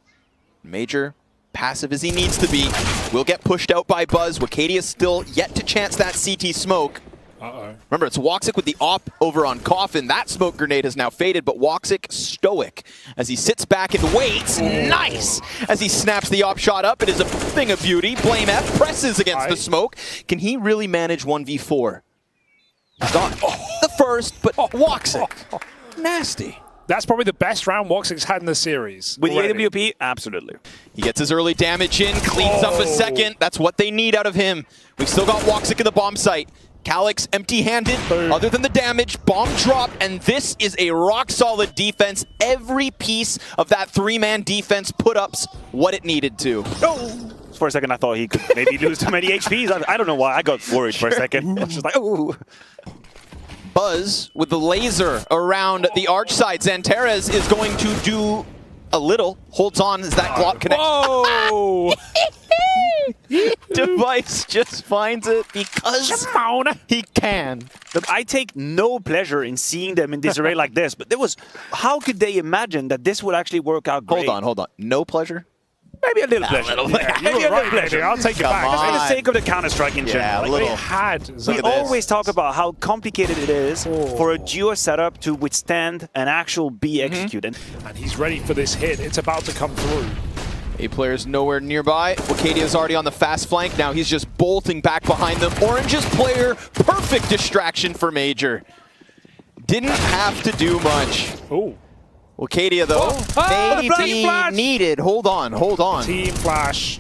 [SPEAKER 6] Major, passive as he needs to be, will get pushed out by Buzz. Wicadia still yet to chance that CT smoke. Remember, it's Woxic with the op over on Coffin. That smoke grenade has now faded, but Woxic stoic as he sits back and waits. Nice! As he snaps the op shot up. It is a thing of beauty. BlameF presses against the smoke. Can he really manage 1v4? He's not the first, but Woxic. Nasty.
[SPEAKER 3] That's probably the best round Woxic's had in the series.
[SPEAKER 7] With
[SPEAKER 3] already.
[SPEAKER 7] the AWP, absolutely.
[SPEAKER 6] He gets his early damage in, cleans up a second. That's what they need out of him. We've still got Woxic in the bomb site. Calix empty-handed, other than the damage, bomb drop, and this is a rock-solid defense. Every piece of that 3-man defense put ups what it needed to.
[SPEAKER 7] For a second, I thought he could maybe lose too many HPs. I don't know why. I got worried for a second. I was just like, oh.
[SPEAKER 6] Buzz with the laser around the arch side. Xantares is going to do a little, holds on as that Glock connects.
[SPEAKER 7] Oh!
[SPEAKER 6] Device just finds it because he can.
[SPEAKER 7] Look, I take no pleasure in seeing them in disarray like this, but how could they imagine that this would actually work out great?
[SPEAKER 6] Hold on. No pleasure?
[SPEAKER 7] Maybe a little pleasure.
[SPEAKER 3] Maybe a little pleasure. I'll take it back.
[SPEAKER 6] on.
[SPEAKER 7] For the sake of the Counter-Strike in general.
[SPEAKER 6] a little.
[SPEAKER 3] They had.
[SPEAKER 7] We always talk about how complicated it is for a duo setup to withstand an actual B execute.
[SPEAKER 3] And he's ready for this hit. It's about to come through.
[SPEAKER 6] A player's nowhere nearby. Wakadia's already on the fast flank. Now he's just bolting back behind them. Orange's player, perfect distraction for Major. Didn't have to do much.
[SPEAKER 3] Oh.
[SPEAKER 6] Wakadia, though, maybe needed. Hold on.
[SPEAKER 3] Team flash.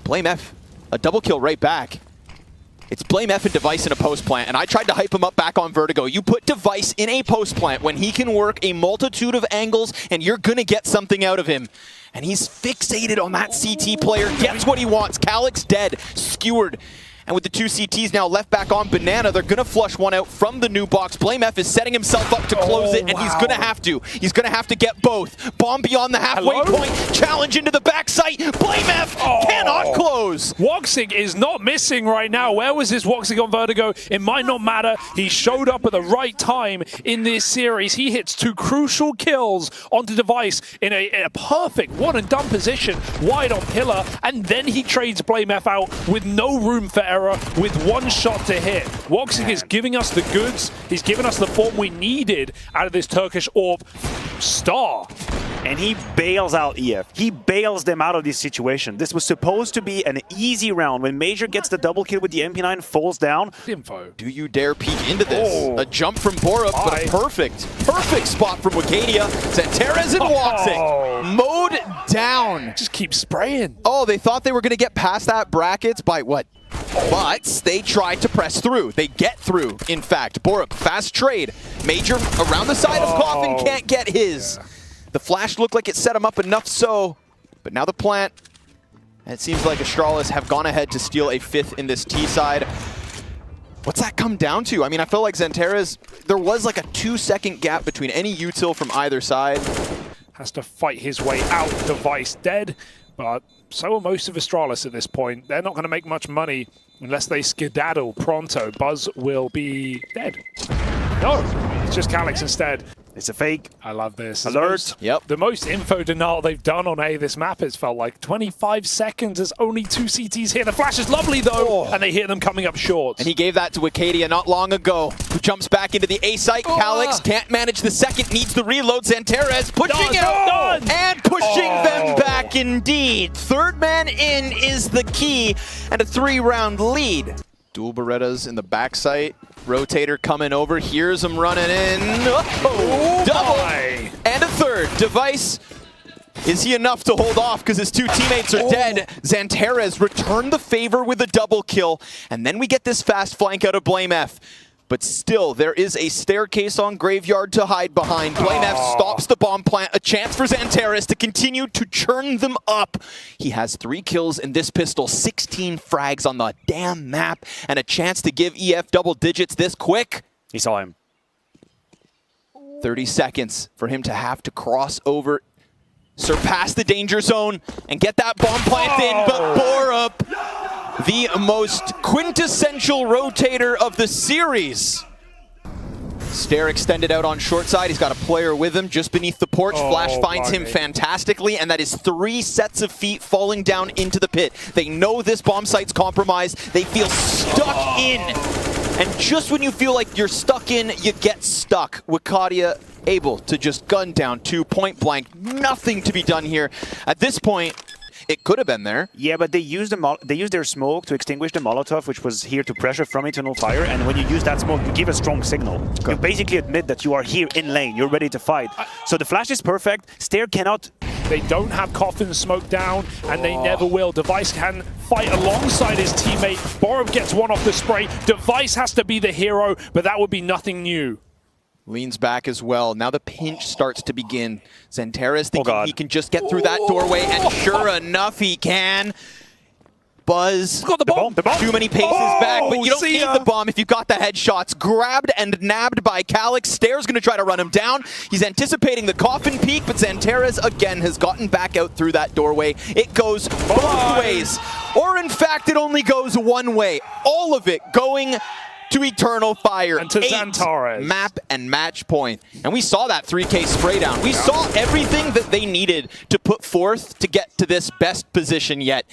[SPEAKER 6] Blame F. A double kill right back. It's Blame F and Device in a post plant, and I tried to hype him up back on Vertigo. You put Device in a post plant when he can work a multitude of angles, and you're going to get something out of him. And he's fixated on that CT player, gets what he wants. Calyx dead, skewered. And with the two CTs now left back on Banana, they're going to flush one out from the new box. Blame F is setting himself up to close it, and he's going to have to. He's going to have to get both. Bomb beyond the halfway point, challenge into the backside. Blame F cannot close.
[SPEAKER 3] Woxig is not missing right now. Where was this Woxig on Vertigo? It might not matter. He showed up at the right time in this series. He hits two crucial kills onto Device in a perfect one-and-done position, wide on pillar, and then he trades Blame F out with no room for error, with one shot to hit. Woxig is giving us the goods. He's given us the form we needed out of this Turkish AWP star.
[SPEAKER 7] And he bails out EF. He bails them out of this situation. This was supposed to be an easy round. When Major gets the double kill with the MP9, falls down.
[SPEAKER 3] Info.
[SPEAKER 6] Do you dare peek into this? A jump from Borup, but a perfect spot from Wakadia. Zanteres and Woxig. Mowed down.
[SPEAKER 3] Just keep spraying.
[SPEAKER 6] Oh, they thought they were going to get past that brackets by what? But they tried to press through. They get through, in fact. Borup, fast trade. Major around the side of Coffin, can't get his. The flash looked like it set him up enough so, but now the plant. And it seems like Astralis have gone ahead to steal a fifth in this T side. What's that come down to? I mean, I feel like Zanteres, there was like a 2-second gap between any util from either side.
[SPEAKER 3] Has to fight his way out. Device dead, but so are most of Astralis at this point. They're not going to make much money unless they skedaddle pronto. Buzz will be dead. No, it's just Calyx instead.
[SPEAKER 7] It's a fake.
[SPEAKER 3] I love this.
[SPEAKER 7] Alert.
[SPEAKER 3] The most info denial they've done on A this map, it's felt like 25 seconds. There's only two CTs here. The flash is lovely, though, and they hear them coming up short.
[SPEAKER 6] And he gave that to Wakadia not long ago, who jumps back into the A site. Calyx can't manage the second, needs the reload. Zanteres pushing out and pushing them back indeed. Third man in is the key, and a 3-round lead. Dual Berettas in the back site. Rotator coming over, hears him running in. Double and a third. Device, is he enough to hold off because his two teammates are dead? Zanteres returned the favor with a double kill, and then we get this fast flank out of Blame F. But still, there is a staircase on Graveyard to hide behind. Blame F stops the bomb plant. A chance for Zanteres to continue to churn them up. He has 3 kills in this pistol, 16 frags on the damn map, and a chance to give EF double digits this quick.
[SPEAKER 7] He saw him.
[SPEAKER 6] 30 seconds for him to have to cross over, surpass the danger zone, and get that bomb plant in. But Borup, the most quintessential rotator of the series. Stare extended out on short side. He's got a player with him just beneath the porch. Flash finds him fantastically, and that is 3 sets of feet falling down into the pit. They know this bomb site's compromised. They feel stuck in. And just when you feel like you're stuck in, you get stuck. Wakadia able to just gun down 2 point blank. Nothing to be done here. At this point, it could have been there.
[SPEAKER 7] Yeah, but they used their smoke to extinguish the Molotov, which was here to pressure from internal fire. And when you use that smoke, you give a strong signal. You basically admit that you are here in lane. You're ready to fight. So the flash is perfect. Stare cannot.
[SPEAKER 3] They don't have Coffin smoke down, and they never will. Device can fight alongside his teammate. Borup gets one off the spray. Device has to be the hero, but that would be nothing new.
[SPEAKER 6] Leans back as well. Now the pinch starts to begin. Zanteres thinking he can just get through that doorway, and sure enough, he can. Buzz.
[SPEAKER 1] Got the bomb.
[SPEAKER 7] The bomb.
[SPEAKER 6] Too many paces back, but you don't
[SPEAKER 2] see
[SPEAKER 6] need
[SPEAKER 2] ya.
[SPEAKER 6] the bomb if you've got the headshots. Grabbed and nabbed by Calix. Stair's going to try to run him down. He's anticipating the coffin peak, but Xantares again has gotten back out through that doorway. It goes both ways. Or in fact, it only goes one way. All of it going to Eternal Fire.
[SPEAKER 7] And to
[SPEAKER 6] 8
[SPEAKER 7] Xantares.
[SPEAKER 6] map and match point. And we saw that 3K spray down. We saw everything that they needed to put forth to get to this best position yet.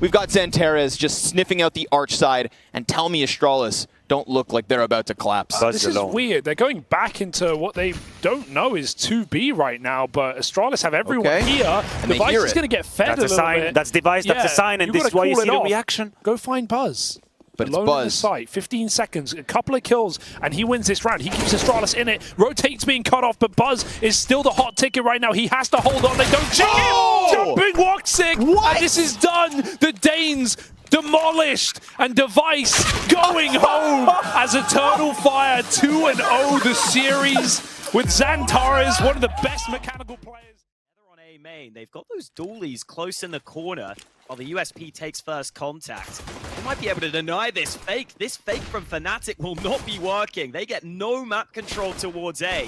[SPEAKER 6] We've got Xantares just sniffing out the arch side, and tell me Astralis don't look like they're about to collapse.
[SPEAKER 7] Buzz
[SPEAKER 9] This is
[SPEAKER 7] alone.
[SPEAKER 9] weird. They're going back into what they don't know is 2B right now, but Astralis have everyone
[SPEAKER 6] Okay.
[SPEAKER 9] here.
[SPEAKER 6] And they
[SPEAKER 9] Device
[SPEAKER 6] hear
[SPEAKER 9] is
[SPEAKER 6] it.
[SPEAKER 9] going to get fed
[SPEAKER 7] That's
[SPEAKER 9] a
[SPEAKER 7] a
[SPEAKER 9] little
[SPEAKER 7] sign.
[SPEAKER 9] bit.
[SPEAKER 7] That's Device. That's a sign, and
[SPEAKER 9] you
[SPEAKER 7] this
[SPEAKER 9] gotta
[SPEAKER 7] is why you
[SPEAKER 9] call
[SPEAKER 7] see
[SPEAKER 9] it
[SPEAKER 7] the
[SPEAKER 9] off.
[SPEAKER 7] reaction.
[SPEAKER 9] Go find Buzz.
[SPEAKER 6] But it's
[SPEAKER 9] Alone in the
[SPEAKER 6] Buzz.
[SPEAKER 9] site, 15 seconds, a couple of kills, and he wins this round. He keeps Astralis in it. Rotate's being cut off, but Buzz is still the hot ticket right now. He has to hold on. They don't check
[SPEAKER 6] Oh!
[SPEAKER 9] him. Jumping Woxic.
[SPEAKER 6] What?
[SPEAKER 9] And this is done. The Danes demolished, and Device going home as Eternal Fire 2-0 the series with Xantares, one of the best mechanical players.
[SPEAKER 10] On A main, they've got those dualies close in the corner while the USP takes first contact. They might be able to deny this fake. This fake from Fnatic will not be working. They get no map control towards A.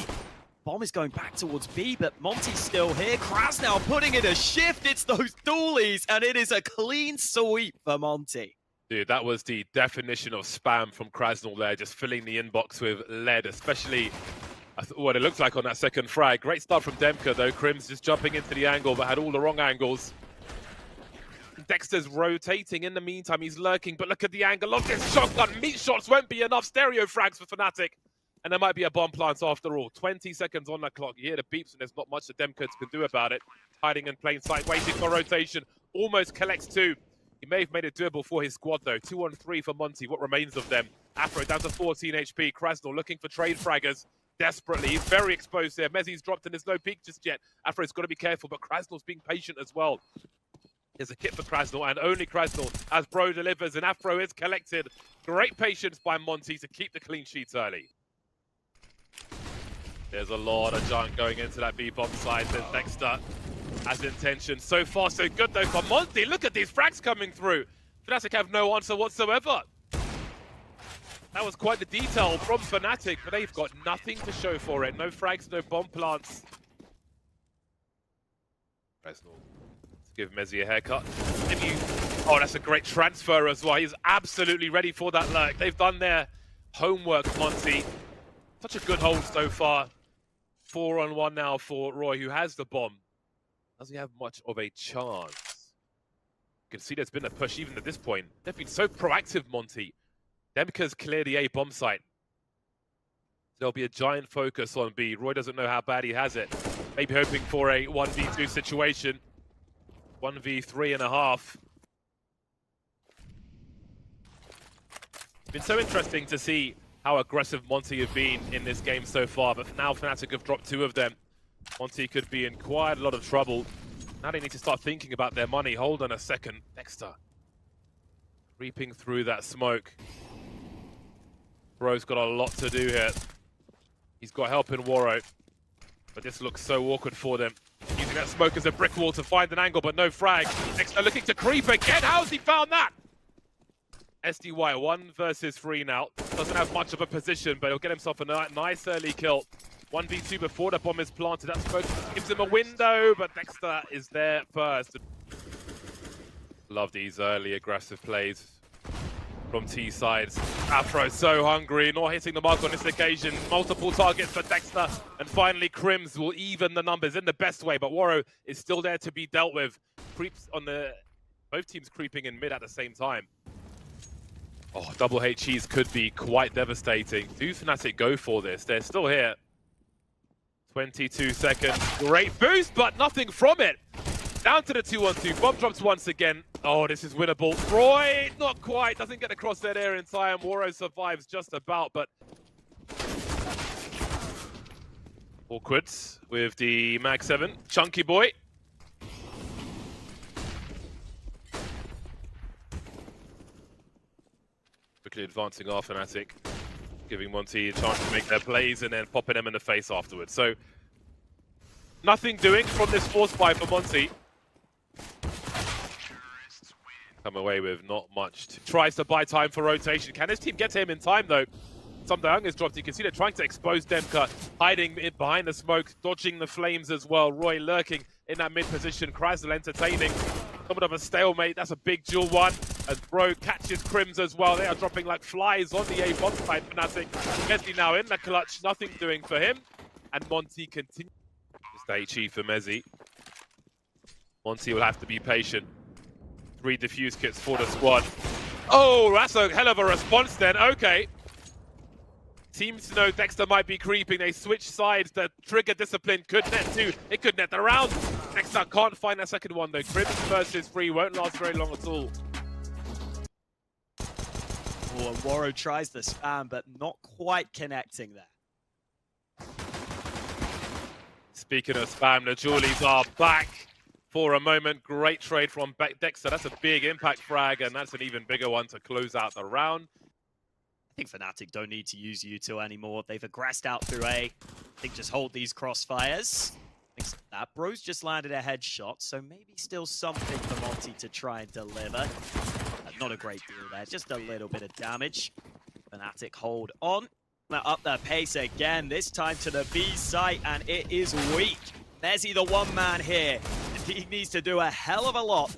[SPEAKER 10] Bomb is going back towards B, but Monty's still here. Kraz now putting in a shift. It's those dualies, and it is a clean sweep for Monty.
[SPEAKER 11] Dude, that was the definition of spam from Krasnal there, just filling the inbox with lead, especially what it looked like on that second frag. Great start from Demka, though. Crims just jumping into the angle, but had all the wrong angles. Dexter's rotating in the meantime. He's lurking, but look at the angle of this shotgun. Meat shots won't be enough. Stereo frags for Fnatic. And there might be a bomb plant after all. 20 seconds on the clock. You hear the beeps, and there's not much the Demkers can do about it. Hiding in plain sight, waiting for rotation. Almost collects 2. He may have made it doable for his squad, though. 2 on 3 for Monty. What remains of them? Afro down to 14 HP. Krasnal looking for trade fraggers desperately. He's very exposed there. Mezzi's dropped and there's no peek just yet. Afro's got to be careful, but Krasnal's being patient as well. There's a kit for Krasnal, and only Krasnal as Bro delivers, and Afro is collected. Great patience by Monty to keep the clean sheets early. There's a lot of junk going into that B-bomb side. There's Dexter has intention. So far, so good, though, for Monty. Look at these frags coming through. Fnatic have no answer whatsoever. That was quite the detail from Fnatic, but they've got nothing to show for it. No frags, no bomb plants. Krasnal. Give Mezzi a haircut. Oh, that's a great transfer as well. He's absolutely ready for that lurk. They've done their homework, Monty. Such a good hold so far. 4 on 1 now for Roy, who has the bomb. Does he have much of a chance? You can see there's been a push even at this point. They've been so proactive, Monty. Demka's cleared the A bomb site. There'll be a giant focus on B. Roy doesn't know how bad he has it. Maybe hoping for a 1v2 situation. 1v3.5. It's been so interesting to see how aggressive Monty have been in this game so far, but now Fnatic have dropped 2 of them. Monty could be in quite a lot of trouble. Now they need to start thinking about their money. Hold on a second. Dexter creeping through that smoke. Bro's got a lot to do here. He's got help in Waro, but this looks so awkward for them. Using that smoke as a brick wall to find an angle, but no frag. Dexter looking to creep again. How's he found that? SDY 1 versus 3 now. Doesn't have much of a position, but he'll get himself a nice early kill. 1v2 before the bomb is planted. That smoke gives him a window, but Dexter is there first. Love these early aggressive plays from T sides. Afro so hungry, not hitting the mark on this occasion. Multiple targets for Dexter, and finally Crims will even the numbers in the best way, but Waro is still there to be dealt with. Creeps on the... both teams creeping in mid at the same time. Oh, double HEs could be quite devastating. Do Fnatic go for this? They're still here. 22 seconds. Great boost, but nothing from it. Down to the 2-on-2. Bomb drops once again. Oh, this is winnable. Roy, not quite. Doesn't get across that air in time. Waro survives just about, but... awkward with the Mag 7. Chunky boy. Quickly advancing off Fnatic, giving Monty a chance to make their plays and then popping them in the face afterwards. So, nothing doing from this force buy for Monty. come away with not much. Tries to buy time for rotation. Can his team get to him in time, though? Some Young is dropped. You can see they're trying to expose Demka, hiding it behind the smoke, dodging the flames as well. Roy lurking in that mid position. Krasl entertaining. Somewhat of a stalemate. That's a big duel one. As Bro catches Crims as well. They are dropping like flies on the A-bomb side. Fnatic. Mezzi now in the clutch. Nothing doing for him. And Monty continues to stay chief for Mezzi. Monty will have to be patient. 3 defuse kits for the squad. Oh, that's a hell of a response then. Okay. Seems to know Dexter might be creeping. They switch sides. The trigger discipline could net 2. It could net the round. Dexter can't find that second one though. Crims versus 3 won't last very long at all.
[SPEAKER 10] Oh, and Waro tries the spam, but not quite connecting there.
[SPEAKER 11] Speaking of spam, the Julies are back for a moment. Great trade from Dexter. That's a big impact frag, and that's an even bigger one to close out the round.
[SPEAKER 10] I think Fnatic don't need to use U2 anymore. They've aggressed out through A. I think just hold these crossfires. That Bro's just landed a headshot, so maybe still something for Monty to try and deliver. Not a great deal there, just a little bit of damage. Fnatic hold on. Now up their pace again, this time to the B site, and it is weak. Mezzi the one man here. He needs to do a hell of a lot.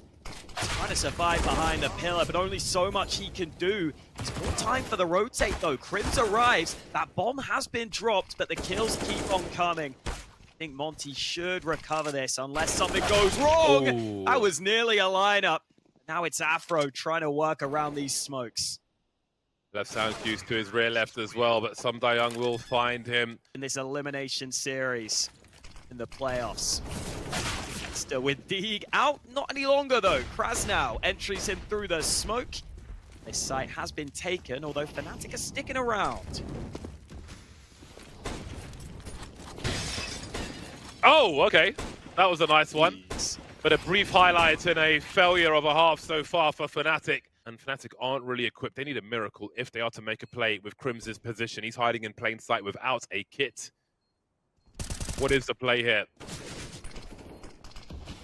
[SPEAKER 10] He's trying to survive behind the pillar, but only so much he can do. He's more time for the rotate though. Crims arrives. That bomb has been dropped, but the kills keep on coming. I think Monty should recover this unless something goes wrong.
[SPEAKER 11] Ooh.
[SPEAKER 10] That was nearly a lineup. Now it's Afro trying to work around these smokes.
[SPEAKER 11] That sounds used to his rear left as well, but some Young will find him.
[SPEAKER 10] In this elimination series in the playoffs. Still with Deeg out, not any longer though. Krasnow entries him through the smoke. This site has been taken, although Fnatic are sticking around.
[SPEAKER 11] Oh, okay. That was a nice one.
[SPEAKER 10] Jeez.
[SPEAKER 11] But a brief highlight in a failure of a half so far for Fnatic. And Fnatic aren't really equipped. They need a miracle if they are to make a play with Crims' position. He's hiding in plain sight without a kit. What is the play here?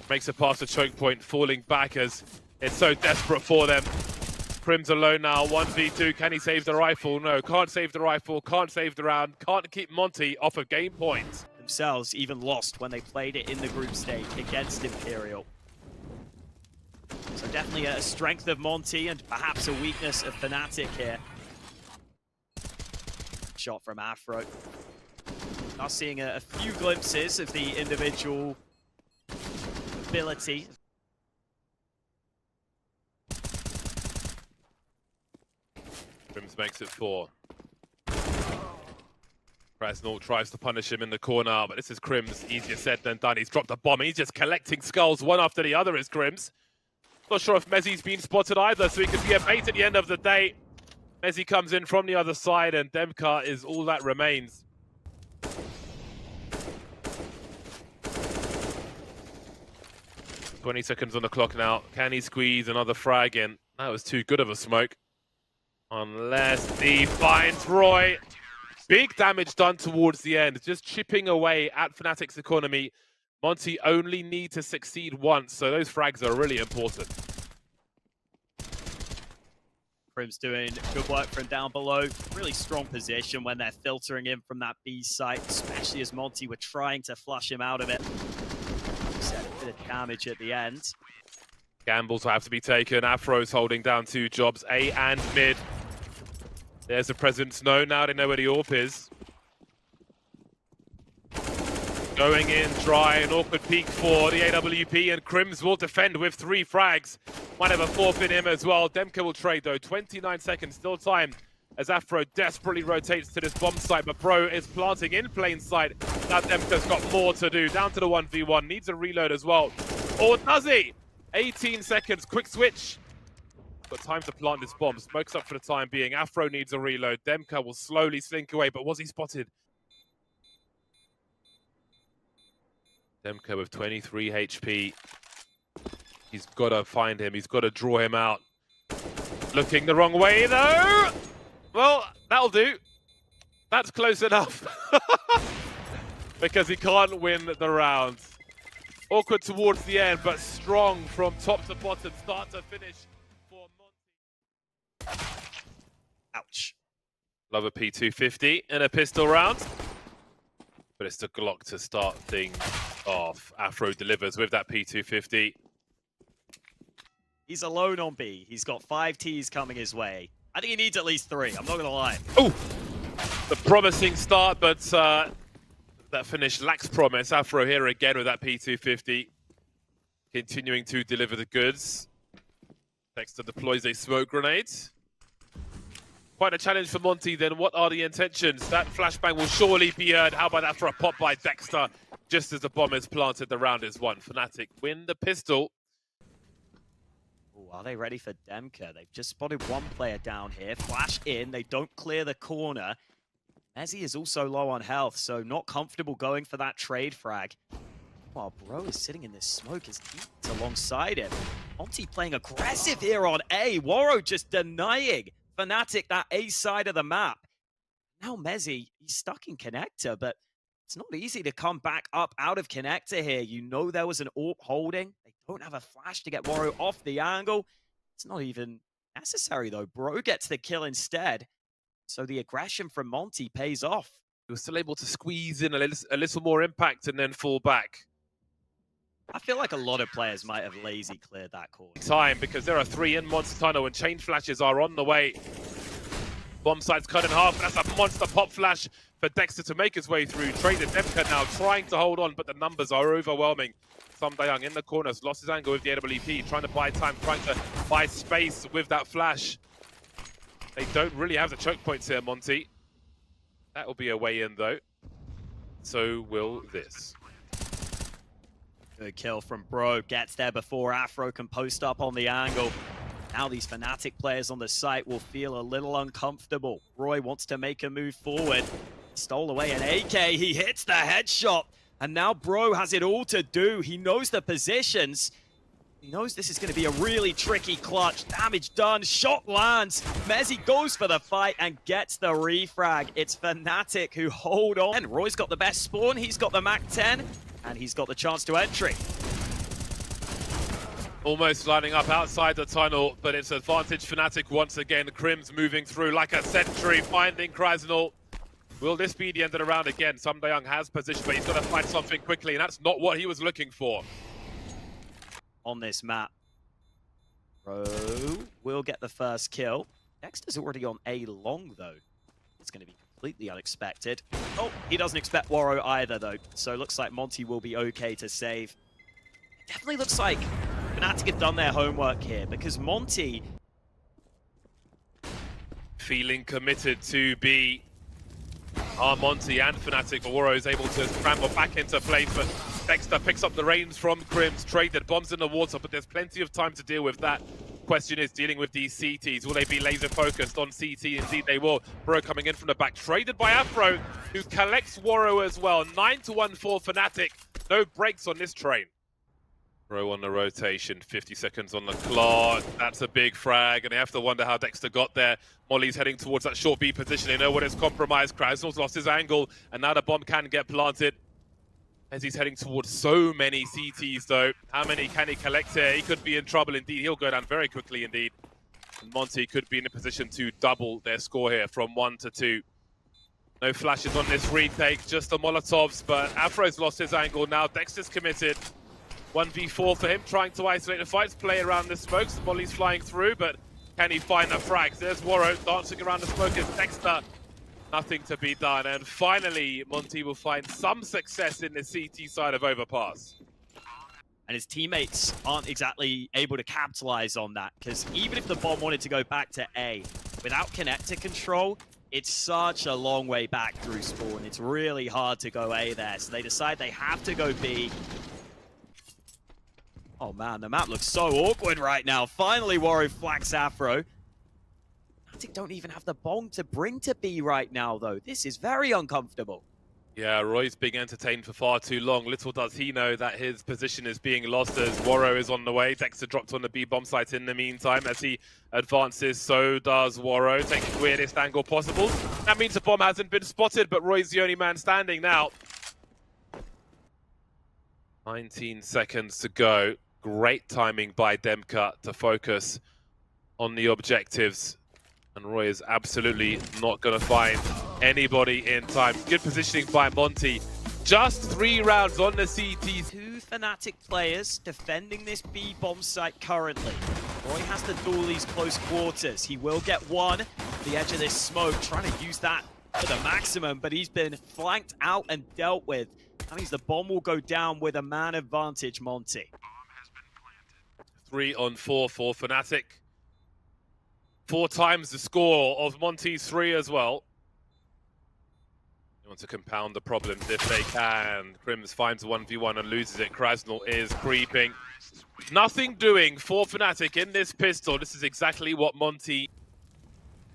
[SPEAKER 11] Makes it past the choke point, falling back as it's so desperate for them. Crims alone now, 1v2. Can he save the rifle? No, can't save the rifle, can't save the round, can't keep Monty off of game points.
[SPEAKER 10] Themselves even lost when they played it in the group stage against Imperial. So definitely a strength of Monty and perhaps a weakness of Fnatic here. Shot from Afro. Now seeing a few glimpses of the individual ability.
[SPEAKER 11] Crims makes it 4. Krasnal tries to punish him in the corner, but this is Crims. Easier said than done. He's dropped a bomb. He's just collecting skulls one after the other is Crims. Not sure if Mezzi's been spotted either, so he could be a bait at the end of the day. Mezzi comes in from the other side, and Demka is all that remains. "20 seconds on the clock now. Can he squeeze another frag in? That was too good of a smoke. Unless he finds Roy. Big damage done towards the end, just chipping away at Fnatic's economy. Monty only need to succeed once, so those frags are really important.
[SPEAKER 10] Crims doing good work from down below. Really strong position when they're filtering in from that B site, especially as Monty were trying to flush him out of it. Set a bit of damage at the end.
[SPEAKER 11] Gambles will have to be taken. Afro's holding down 2 jobs, A and mid. There's the presence. No, now they know where the AWP is. Going in dry, an awkward peek for the AWP, and Crims will defend with 3 frags. Might have a 4th in him as well. Demka will trade though. 29 seconds, still time as Afro desperately rotates to this bomb site, but Pro is planting in plain sight. Now Demka's got more to do. Down to the 1v1, needs a reload as well. Or does he? 18 seconds, quick switch. Got time to plant this bomb. Smokes up for the time being. Afro needs a reload. Demka will slowly slink away, but was he spotted? Demka with 23 HP. He's got to find him. He's got to draw him out. Looking the wrong way, though. Well, that'll do. That's close enough. Because he can't win the round. Awkward towards the end, but strong from top to bottom, start to finish. Love a P250 in a pistol round. But it's the Glock to start things off. Afro delivers with that P250.
[SPEAKER 10] He's alone on B. He's got 5 Ts coming his way. I think he needs at least 3. I'm not going to lie.
[SPEAKER 11] Oh! The promising start, but that finish lacks promise. Afro here again with that P250. Continuing to deliver the goods. Dexter deploys a smoke grenade. Quite a challenge for Monty then. What are the intentions? That flashbang will surely be heard. How about that for a pop by Dexter? Just as the bomb is planted, the round is won. Fnatic win the pistol.
[SPEAKER 10] Ooh, are they ready for Demka? They've just spotted one player down here. Flash in. They don't clear the corner. Mezzy is also low on health, so not comfortable going for that trade frag. While Bro is sitting in this smoke, his teammates alongside him. Monty playing aggressive here on A. Waro just denying Fnatic that A side of the map. Now Mezzy, he's stuck in connector, but it's not easy to come back up out of connector here. You know there was an AWP holding. They don't have a flash to get Waro off the angle. It's not even necessary though. Bro gets the kill instead. So the aggression from Monty pays off.
[SPEAKER 11] He was still able to squeeze in a little more impact and then fall back.
[SPEAKER 10] I feel like a lot of players might have lazy cleared that corner.
[SPEAKER 11] Time, because there are 3 in Monster Tunnel and chain flashes are on the way. Bomb site's cut in half. That's a monster pop flash for Dexter to make his way through. Traded Demka now trying to hold on, but the numbers are overwhelming. Samdayang in the corners, lost his angle with the AWP, trying to buy time, trying to buy space with that flash. They don't really have the choke points here, Monty. That will be a way in though. So will this.
[SPEAKER 10] Good kill from Bro. Gets there before Afro can post up on the angle. Now these Fnatic players on the site will feel a little uncomfortable. Roy wants to make a move forward. Stole away an AK. He hits the headshot. And now Bro has it all to do. He knows the positions. He knows this is going to be a really tricky clutch. Damage done. Shot lands. Mezzy goes for the fight and gets the refrag. It's Fnatic who hold on. And Roy's got the best spawn. He's got the MAC-10. And he's got the chance to entry.
[SPEAKER 11] Almost lining up outside the tunnel, but it's advantage Fnatic once again. Crim's moving through like a sentry, finding Krasnal. Will this be the end of the round again? Samdayang has position, but he's got to find something quickly, and that's not what he was looking for.
[SPEAKER 10] On this map, Bro will get the first kill. Dexter's already on A long, though. It's going to be completely unexpected. Oh, he doesn't expect Waro either, though. So it looks like Monty will be okay to save. It definitely looks like Fnatic have done their homework here, because Monty...
[SPEAKER 11] Feeling committed to be Monty and Fnatic, but Waro is able to scramble back into place, but Dexter picks up the reins from Crims, traded bombs in the water, but there's plenty of time to deal with that. Question is dealing with these CTs. Will they be laser focused on CT? Indeed they will. Bro coming in from the back, traded by Afro, who collects Waro as well. 9-1 for Fnatic. No breaks on this train. Bro on the rotation, 50 seconds on the clock. That's a big frag, and they have to wonder how Dexter got there. Molly's heading towards that short B position. They know what is compromised. Krasnal's lost his angle, and now the bomb can get planted. As he's heading towards so many CTs though. How many can he collect here? He could be in trouble indeed. He'll go down very quickly indeed. And Monty could be in a position to double their score here from 1 to 2. No flashes on this retake, just the Molotovs, but Afro's lost his angle now. Dexter's committed. 1v4 for him, trying to isolate the fights, play around the smokes. Molly's flying through, but can he find the frags? There's Waro dancing around the smoke. It's Dexter. Nothing to be done, and finally Monty will find some success in the CT side of Overpass.
[SPEAKER 10] And his teammates aren't exactly able to capitalize on that, because even if the bomb wanted to go back to A, without connector control, it's such a long way back through spawn. It's really hard to go A there, so they decide they have to go B. Oh man, the map looks so awkward right now. Finally, Waro flags Afro. Fnatic don't even have the bomb to bring to B right now, though. This is very uncomfortable.
[SPEAKER 11] Yeah, Roy's being entertained for far too long. Little does he know that his position is being lost as Waro is on the way. Dexter dropped on the B bomb site in the meantime. As he advances, so does Waro, taking the weirdest angle possible. That means the bomb hasn't been spotted, but Roy's the only man standing now. 19 seconds to go. Great timing by Demka to focus on the objectives. And Roy is absolutely not going to find anybody in time. Good positioning by Monty. Just 3 rounds on the CT.
[SPEAKER 10] 2 Fnatic players defending this B bomb site currently. Roy has the dualies close quarters. He will get one at the edge of this smoke, trying to use that to the maximum, but he's been flanked out and dealt with. That means the bomb will go down with a man advantage, Monty.
[SPEAKER 11] 3 on 4 for Fnatic. 4 times the score of Monty's 3 as well. They want to compound the problems if they can. Crims finds a 1v1 and loses it. Krasnal is creeping. Nothing doing for Fnatic in this pistol. This is exactly what Monty...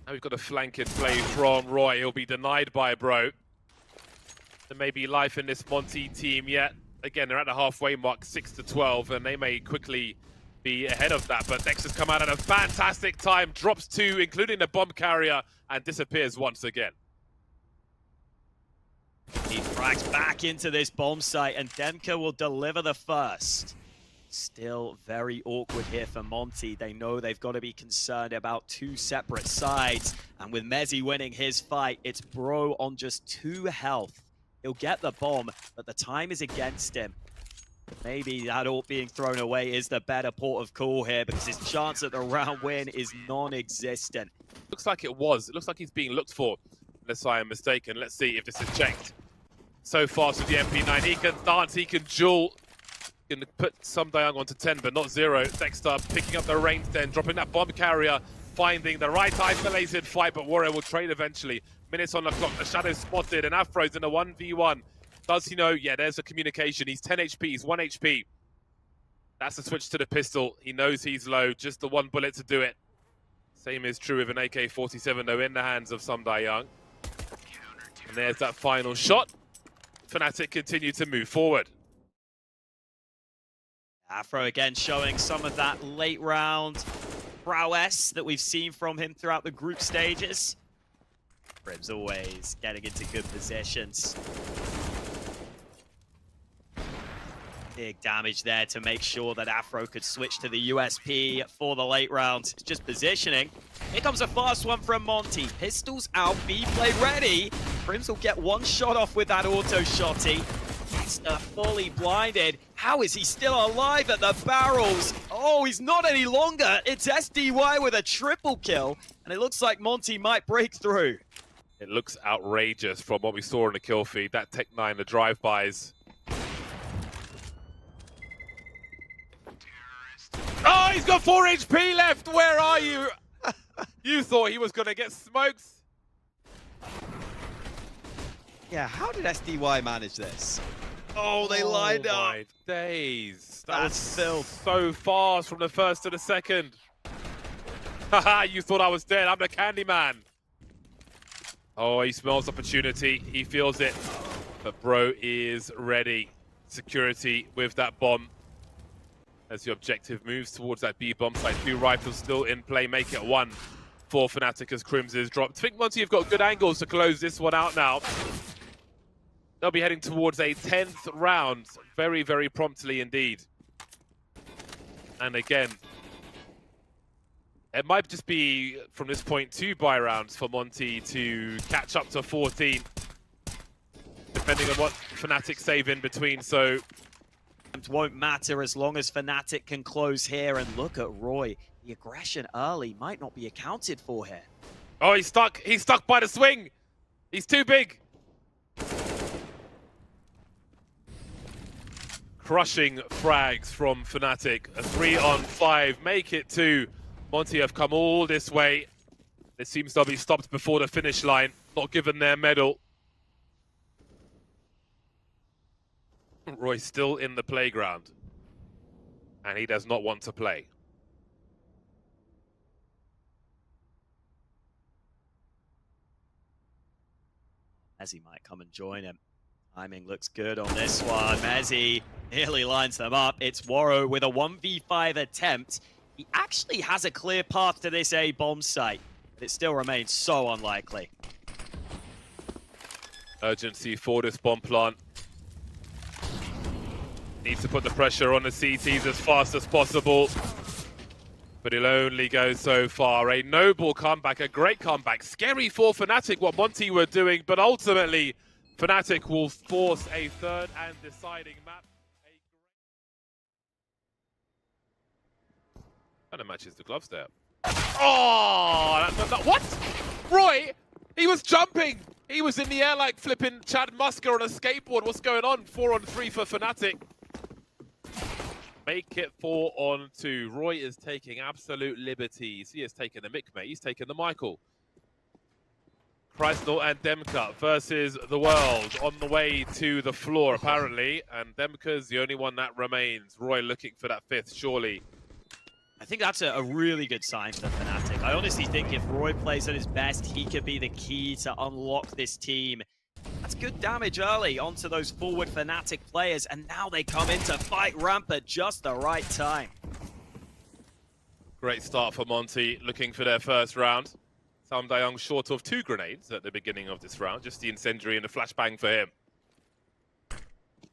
[SPEAKER 11] Now we've got a flanking play from Roy. He'll be denied by Bro. There may be life in this Monty team yet. Again, they're at the halfway mark, 6-12, and they may quickly be ahead of that. But Nex has come out at a fantastic time, drops 2, including the bomb carrier, and disappears once again.
[SPEAKER 10] He frags back into this bomb site, and Demka will deliver the first. Still very awkward here for Monty. They know they've got to be concerned about 2 separate sides. And with Mezzi winning his fight, it's Bro on just 2 health. He'll get the bomb, but the time is against him. Maybe that ult being thrown away is the better port of call here, because his chance at the round win is non-existent.
[SPEAKER 11] Looks like it was. It looks like he's being looked for, unless I am mistaken. Let's see if this is checked. So fast with the MP9. He can dance, he can duel. He can put some Dayang onto 10, but not 0. Dexter picking up the range then, dropping that bomb carrier, finding the right isolated fight, but Warrior will trade eventually. Minutes on the clock, the Shadow spotted, and Afro's in a 1v1. Does he know? Yeah, there's a communication. He's 10 HP, he's 1 HP. That's a switch to the pistol. He knows he's low, just the 1 bullet to do it. Same is true with an AK-47, though, in the hands of some Dayang. And there's that final shot. Fnatic continue to move forward.
[SPEAKER 10] Afro again showing some of that late round prowess that we've seen from him throughout the group stages. Crims always getting into good positions. Big damage there to make sure that Afro could switch to the USP for the late round. Just positioning. Here comes a fast one from Monty. Pistols out, B play ready. Crims will get 1 shot off with that auto shotty. Dexter fully blinded. How is he still alive at the barrels? Oh, he's not any longer. It's SDY with a triple kill. And it looks like Monty might break through.
[SPEAKER 11] It looks outrageous from what we saw in the kill feed. That Tech 9, the drive-bys. Oh, he's got 4 HP left. Where are you? You thought he was going to get smoked.
[SPEAKER 10] Yeah, how did SDY manage this? Oh, they lined up.
[SPEAKER 11] Oh my days.
[SPEAKER 10] That's filth.
[SPEAKER 11] So fast from the first to the second. Haha, you thought I was dead. I'm the candy man. Oh, he smells opportunity. He feels it. But Bro is ready. Security with that bomb. As the objective moves towards that B bomb site. 2 rifles still in play. Make it 1 for Fnatic as Crims is dropped. I think Monty have got good angles to close this one out now. They'll be heading towards a 10th round very, very promptly indeed. And again, it might just be from this point 2 buy rounds for Monty to catch up to 14, depending on what Fnatic save in between. So
[SPEAKER 10] it won't matter as long as Fnatic can close here. And look at Roy. The aggression early might not be accounted for here.
[SPEAKER 11] Oh, he's stuck. He's stuck by the swing. He's too big. Crushing frags from Fnatic. A 3-on-5. Make it 2. Monty have come all this way. It seems they'll be stopped before the finish line. Not given their medal. Roy's still in the playground. And he does not want to play.
[SPEAKER 10] Mezzi might come and join him. Timing looks good on this one. Mezzi nearly lines them up. It's Warrow with a 1v5 attempt. He actually has a clear path to this A bomb site, but it still remains so unlikely.
[SPEAKER 11] Urgency for this bomb plant. Needs to put the pressure on the CTs as fast as possible. but he'll only go so far. A noble comeback, a great comeback. Scary for Fnatic what Monty were doing, but ultimately Fnatic will force a third and deciding map. Kind of matches the gloves there. Oh, what? Roy, he was jumping. He was in the air like flipping Chad Musker on a skateboard. What's going on? 4-on-3 for Fnatic. Make it 4-on-2. Roy is taking absolute liberties. He has taken the Mick, mate. He's taken the Michael. Krasnal and Demka versus the world on the way to the floor, apparently. And Demka's the only one that remains. Roy looking for that fifth, surely.
[SPEAKER 10] I think that's a really good sign for Fnatic. I honestly think if Roy plays at his best, he could be the key to unlock this team. That's good damage early onto those forward Fnatic players, and now they come in to fight ramp at just the right time.
[SPEAKER 11] Great start for Monty, looking for their first round. Sam Dayong short of 2 grenades at the beginning of this round, just the incendiary and the flashbang for him.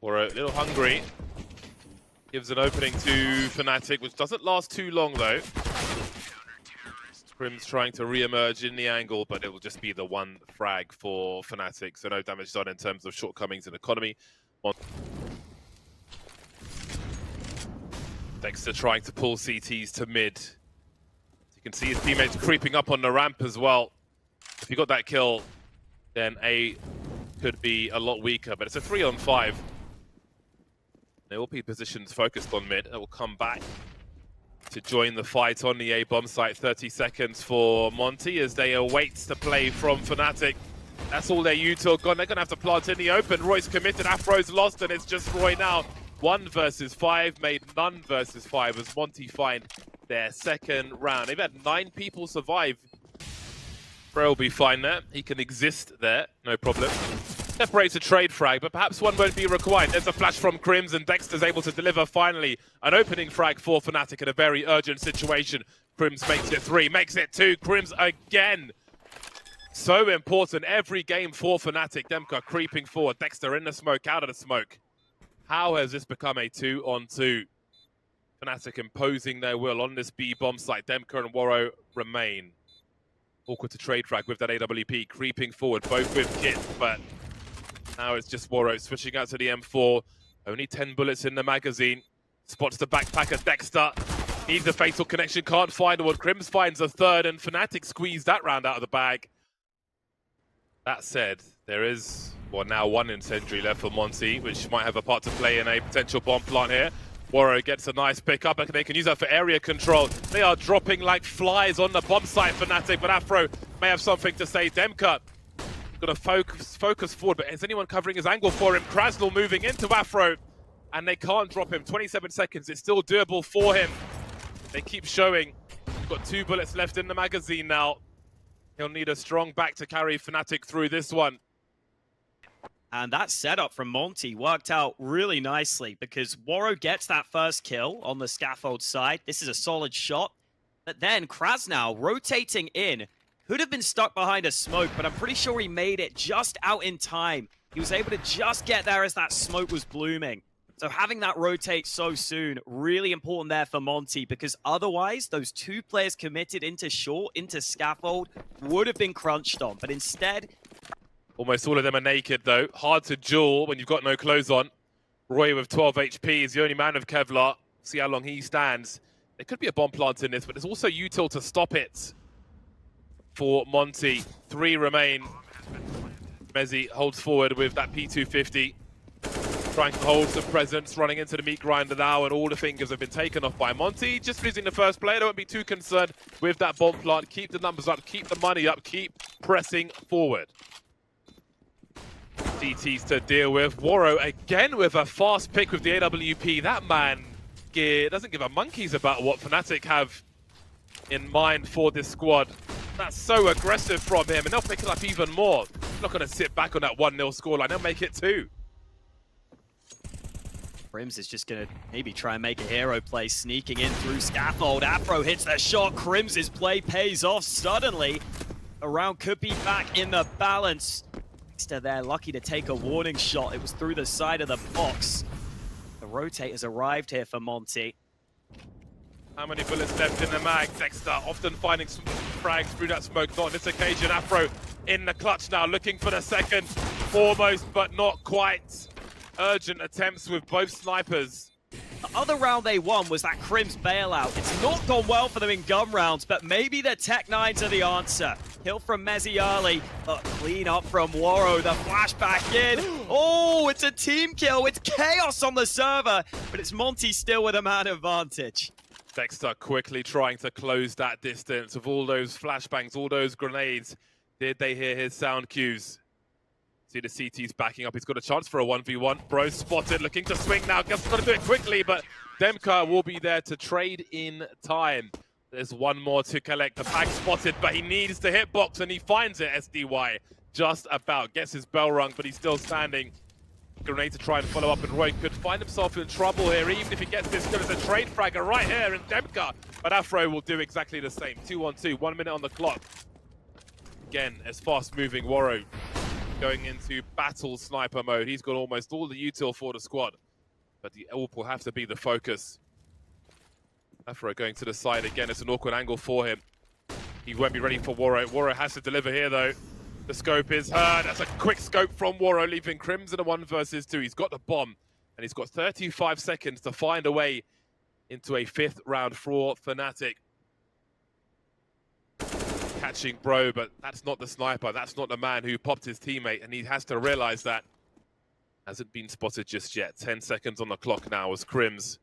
[SPEAKER 11] Or a little hungry. Gives an opening to Fnatic, which doesn't last too long though. Crim's trying to re-emerge in the angle, but it will just be the one frag for Fnatic, so no damage done in terms of shortcomings in economy. Dexter trying to pull CTs to mid. You can see his teammates creeping up on the ramp as well. If he got that kill, then A could be a lot weaker, but it's a 3-on-5. They will be positions focused on mid. It will come back to join the fight on the A bomb site. 30 seconds for Monty as they await the play from Fnatic. That's all their util gone. They're going to have to plant in the open. Roy's committed, Afro's lost, and it's just Roy now. 1 versus 5, made none versus 5 as Monty find their second round. They've had 9 people survive. Bro will be fine there. He can exist there, no problem. Separates a trade frag, but perhaps one won't be required. There's a flash from Crims, and Dexter's able to deliver finally an opening frag for Fnatic in a very urgent situation. Crims makes it 3, makes it 2. Crims again. So important every game for Fnatic. Demka creeping forward. Dexter in the smoke, out of the smoke. How has this become a 2-on-2? Fnatic imposing their will on this B bomb site. Demka and Warrow remain. Awkward to trade frag with that AWP creeping forward, both with kit, but now it's just Warrow switching out to the M4. Only 10 bullets in the magazine. Spots the backpacker Dexter. Needs a fatal connection, can't find one. Crims finds a third, and Fnatic squeeze that round out of the bag. That said, there is, well, now 1 incendiary left for Monty, which might have a part to play in a potential bomb plant here. Warrow gets a nice pickup, and they can use that for area control. They are dropping like flies on the bomb site, Fnatic, but Afro may have something to say. Demka got to focus forward, but is anyone covering his angle for him? Krasnal moving into Afro, and they can't drop him. 27 seconds, it's still doable for him. They keep showing. Got 2 bullets left in the magazine now. He'll need a strong back to carry Fnatic through this one.
[SPEAKER 10] And that setup from Monty worked out really nicely because Warrow gets that first kill on the scaffold side. This is a solid shot. But then Krasnal rotating in. Could have been stuck behind a smoke, but I'm pretty sure he made it just out in time. He was able to just get there as that smoke was blooming. So having that rotate so soon, really important there for Monty, because otherwise those 2 players committed into short, into scaffold, would have been crunched on. But instead...
[SPEAKER 11] Almost all of them are naked though. Hard to duel when you've got no clothes on. Roy with 12 HP is the only man of Kevlar. See how long he stands. There could be a bomb plant in this, but there's also util to stop it for Monty. 3 remain. Mezzi holds forward with that P250. Trying to hold some presence, running into the meat grinder now, and all the fingers have been taken off by Monty. Just losing the first player. Don't be too concerned with that bomb plant. Keep the numbers up, keep the money up, keep pressing forward. CTs to deal with. Warrow again with a fast pick with the AWP. That man doesn't give a monkeys about what Fnatic have in mind for this squad. That's so aggressive from him, and they'll pick it up even more. They're not going to sit back on that 1-0 scoreline. They'll make it 2.
[SPEAKER 10] Crims is just going to maybe try and make a hero play, sneaking in through scaffold. Afro hits that shot. Crims' play pays off suddenly. A round could be back in the balance. Dexter there, lucky to take a warning shot. It was through the side of the box. The rotate has arrived here for Monty.
[SPEAKER 11] How many bullets left in the mag? Dexter often finding some frags through that smoke. Not on this occasion. Afro in the clutch now, looking for the second. Almost, but not quite. Urgent attempts with both snipers.
[SPEAKER 10] The other round they won was that Crim's bailout. It's not gone well for them in gun rounds, but maybe the Tech-9s are the answer. Kill from Mezzy early, but clean up from Waro. The flashback in. Oh, it's a team kill. It's chaos on the server, but it's Monty still with a man advantage.
[SPEAKER 11] Dexter quickly trying to close that distance with all those flashbangs, all those grenades. Did they hear his sound cues? See the CT's backing up. He's got a chance for a 1v1. Bro spotted, looking to swing now. Guess he's got to do it quickly, but Demka will be there to trade in time. There's one more to collect. The pack spotted, but he needs the hitbox, and he finds it, SDY. Just about. Gets his bell rung, but he's still standing. Grenade to try and follow up, and Roy could find himself in trouble here, even if he gets this good as a trade fragger right here in Demka. But Afro will do exactly the same. 2-on-2, 1 minute on the clock. Again, as fast-moving Waro going into battle sniper mode. He's got almost all the util for the squad, but the AWP will have to be the focus. Afro going to the side again. It's an awkward angle for him. He won't be ready for Waro. Waro has to deliver here, though. The scope is heard. That's a quick scope from Waro, leaving Crims in a 1 versus 2. He's got the bomb, and he's got 35 seconds to find a way into a 5th round for Fnatic. Catching Bro, but that's not the sniper. That's not the man who popped his teammate, and he has to realize that. Hasn't been spotted just yet. 10 seconds on the clock now as Crims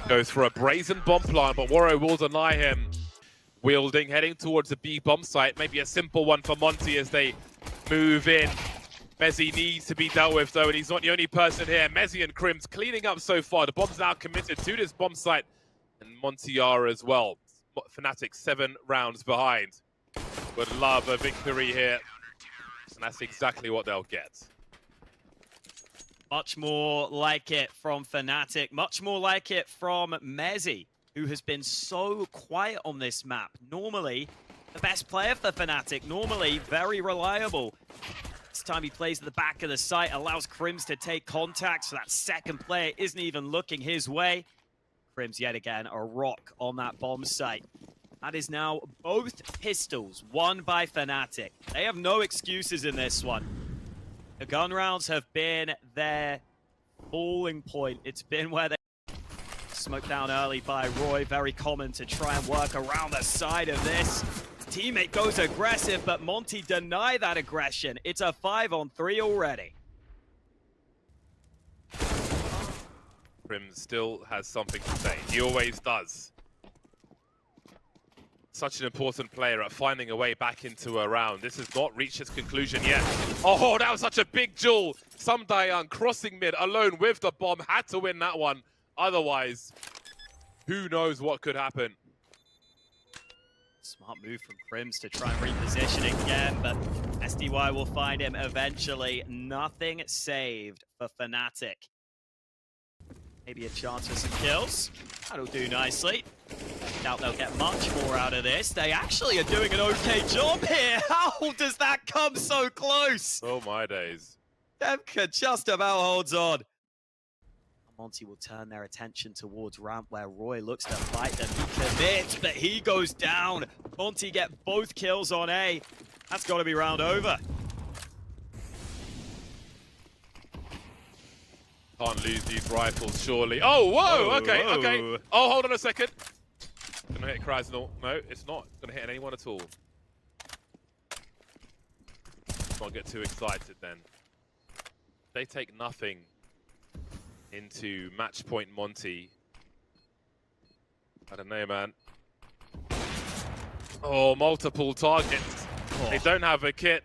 [SPEAKER 11] goes for a brazen bomb plant, but Waro will deny him. Wielding, heading towards the B bomb site. Maybe a simple one for Monty as they move in. Mezzy needs to be dealt with, though, and he's not the only person here. Mezzy and Crims cleaning up so far. The bomb's now committed to this bomb site, and Monty are as well. Fnatic 7 rounds behind. Would love a victory here, and that's exactly what they'll get.
[SPEAKER 10] Much more like it from Fnatic, much more like it from Mezzy, who has been so quiet on this map. Normally, the best player for Fnatic, normally very reliable. This time he plays at the back of the site, allows Crims to take contact, so that second player isn't even looking his way. Crims yet again, a rock on that bomb site. That is now both pistols won by Fnatic. They have no excuses in this one. The gun rounds have been their falling point. It's been where they smoked down early by Roy. Very common to try and work around the side of this. His teammate goes aggressive, but Monty deny that aggression. It's a 5-on-3 already.
[SPEAKER 11] Prim still has something to say. He always does. Such an important player at finding a way back into a round. This has not reached its conclusion yet. Oh, that was such a big duel. Samdayan crossing mid alone with the bomb. Had to win that one. Otherwise, who knows what could happen.
[SPEAKER 10] Smart move from Crims to try and reposition again, but SDY will find him eventually. Nothing saved for Fnatic. Maybe a chance for some kills. That'll do nicely. Doubt they'll get much more out of this. They actually are doing an okay job here. How does that come so close?
[SPEAKER 11] Oh my days.
[SPEAKER 10] Demka just about holds on. Monty will turn their attention towards ramp where Roy looks to fight them. He commits, but he goes down. Monty get both kills on A. That's got to be round over.
[SPEAKER 11] Can't lose these rifles, surely. Oh, whoa, okay, okay. Oh, hold on a second. Gonna hit Krasnal. No, it's not gonna hit anyone at all. Don't get too excited then. They take nothing into match point Monty. I don't know, man. Oh, multiple targets. Oh. They don't have a kit.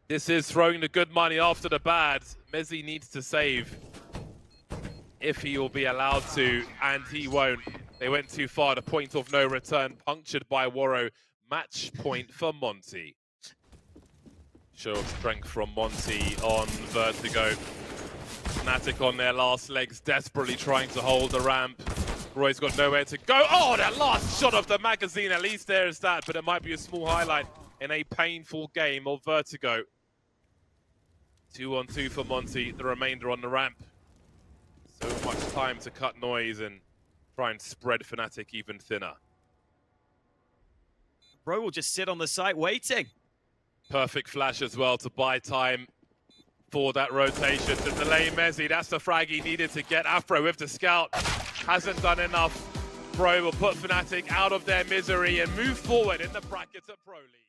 [SPEAKER 11] This is throwing the good money after the bad. Mezzy needs to save if he will be allowed to, and he won't. They went too far. The point of no return punctured by Waro. Match point for Monty. Show of strength from Monty on Vertigo. Fnatic on their last legs, desperately trying to hold the ramp. Roy's got nowhere to go. Oh, that last shot of the magazine. At least there is that, but it might be a small highlight in a painful game of Vertigo. 2-on-2 for Monty, the remainder on the ramp. So much time to cut noise and try and spread Fnatic even thinner.
[SPEAKER 10] Bro will just sit on the site waiting.
[SPEAKER 11] Perfect flash as well to buy time for that rotation to delay Mezzi. That's the frag he needed to get Afro with the scout. Hasn't done enough. Bro will put Fnatic out of their misery and move forward in the brackets at Pro League.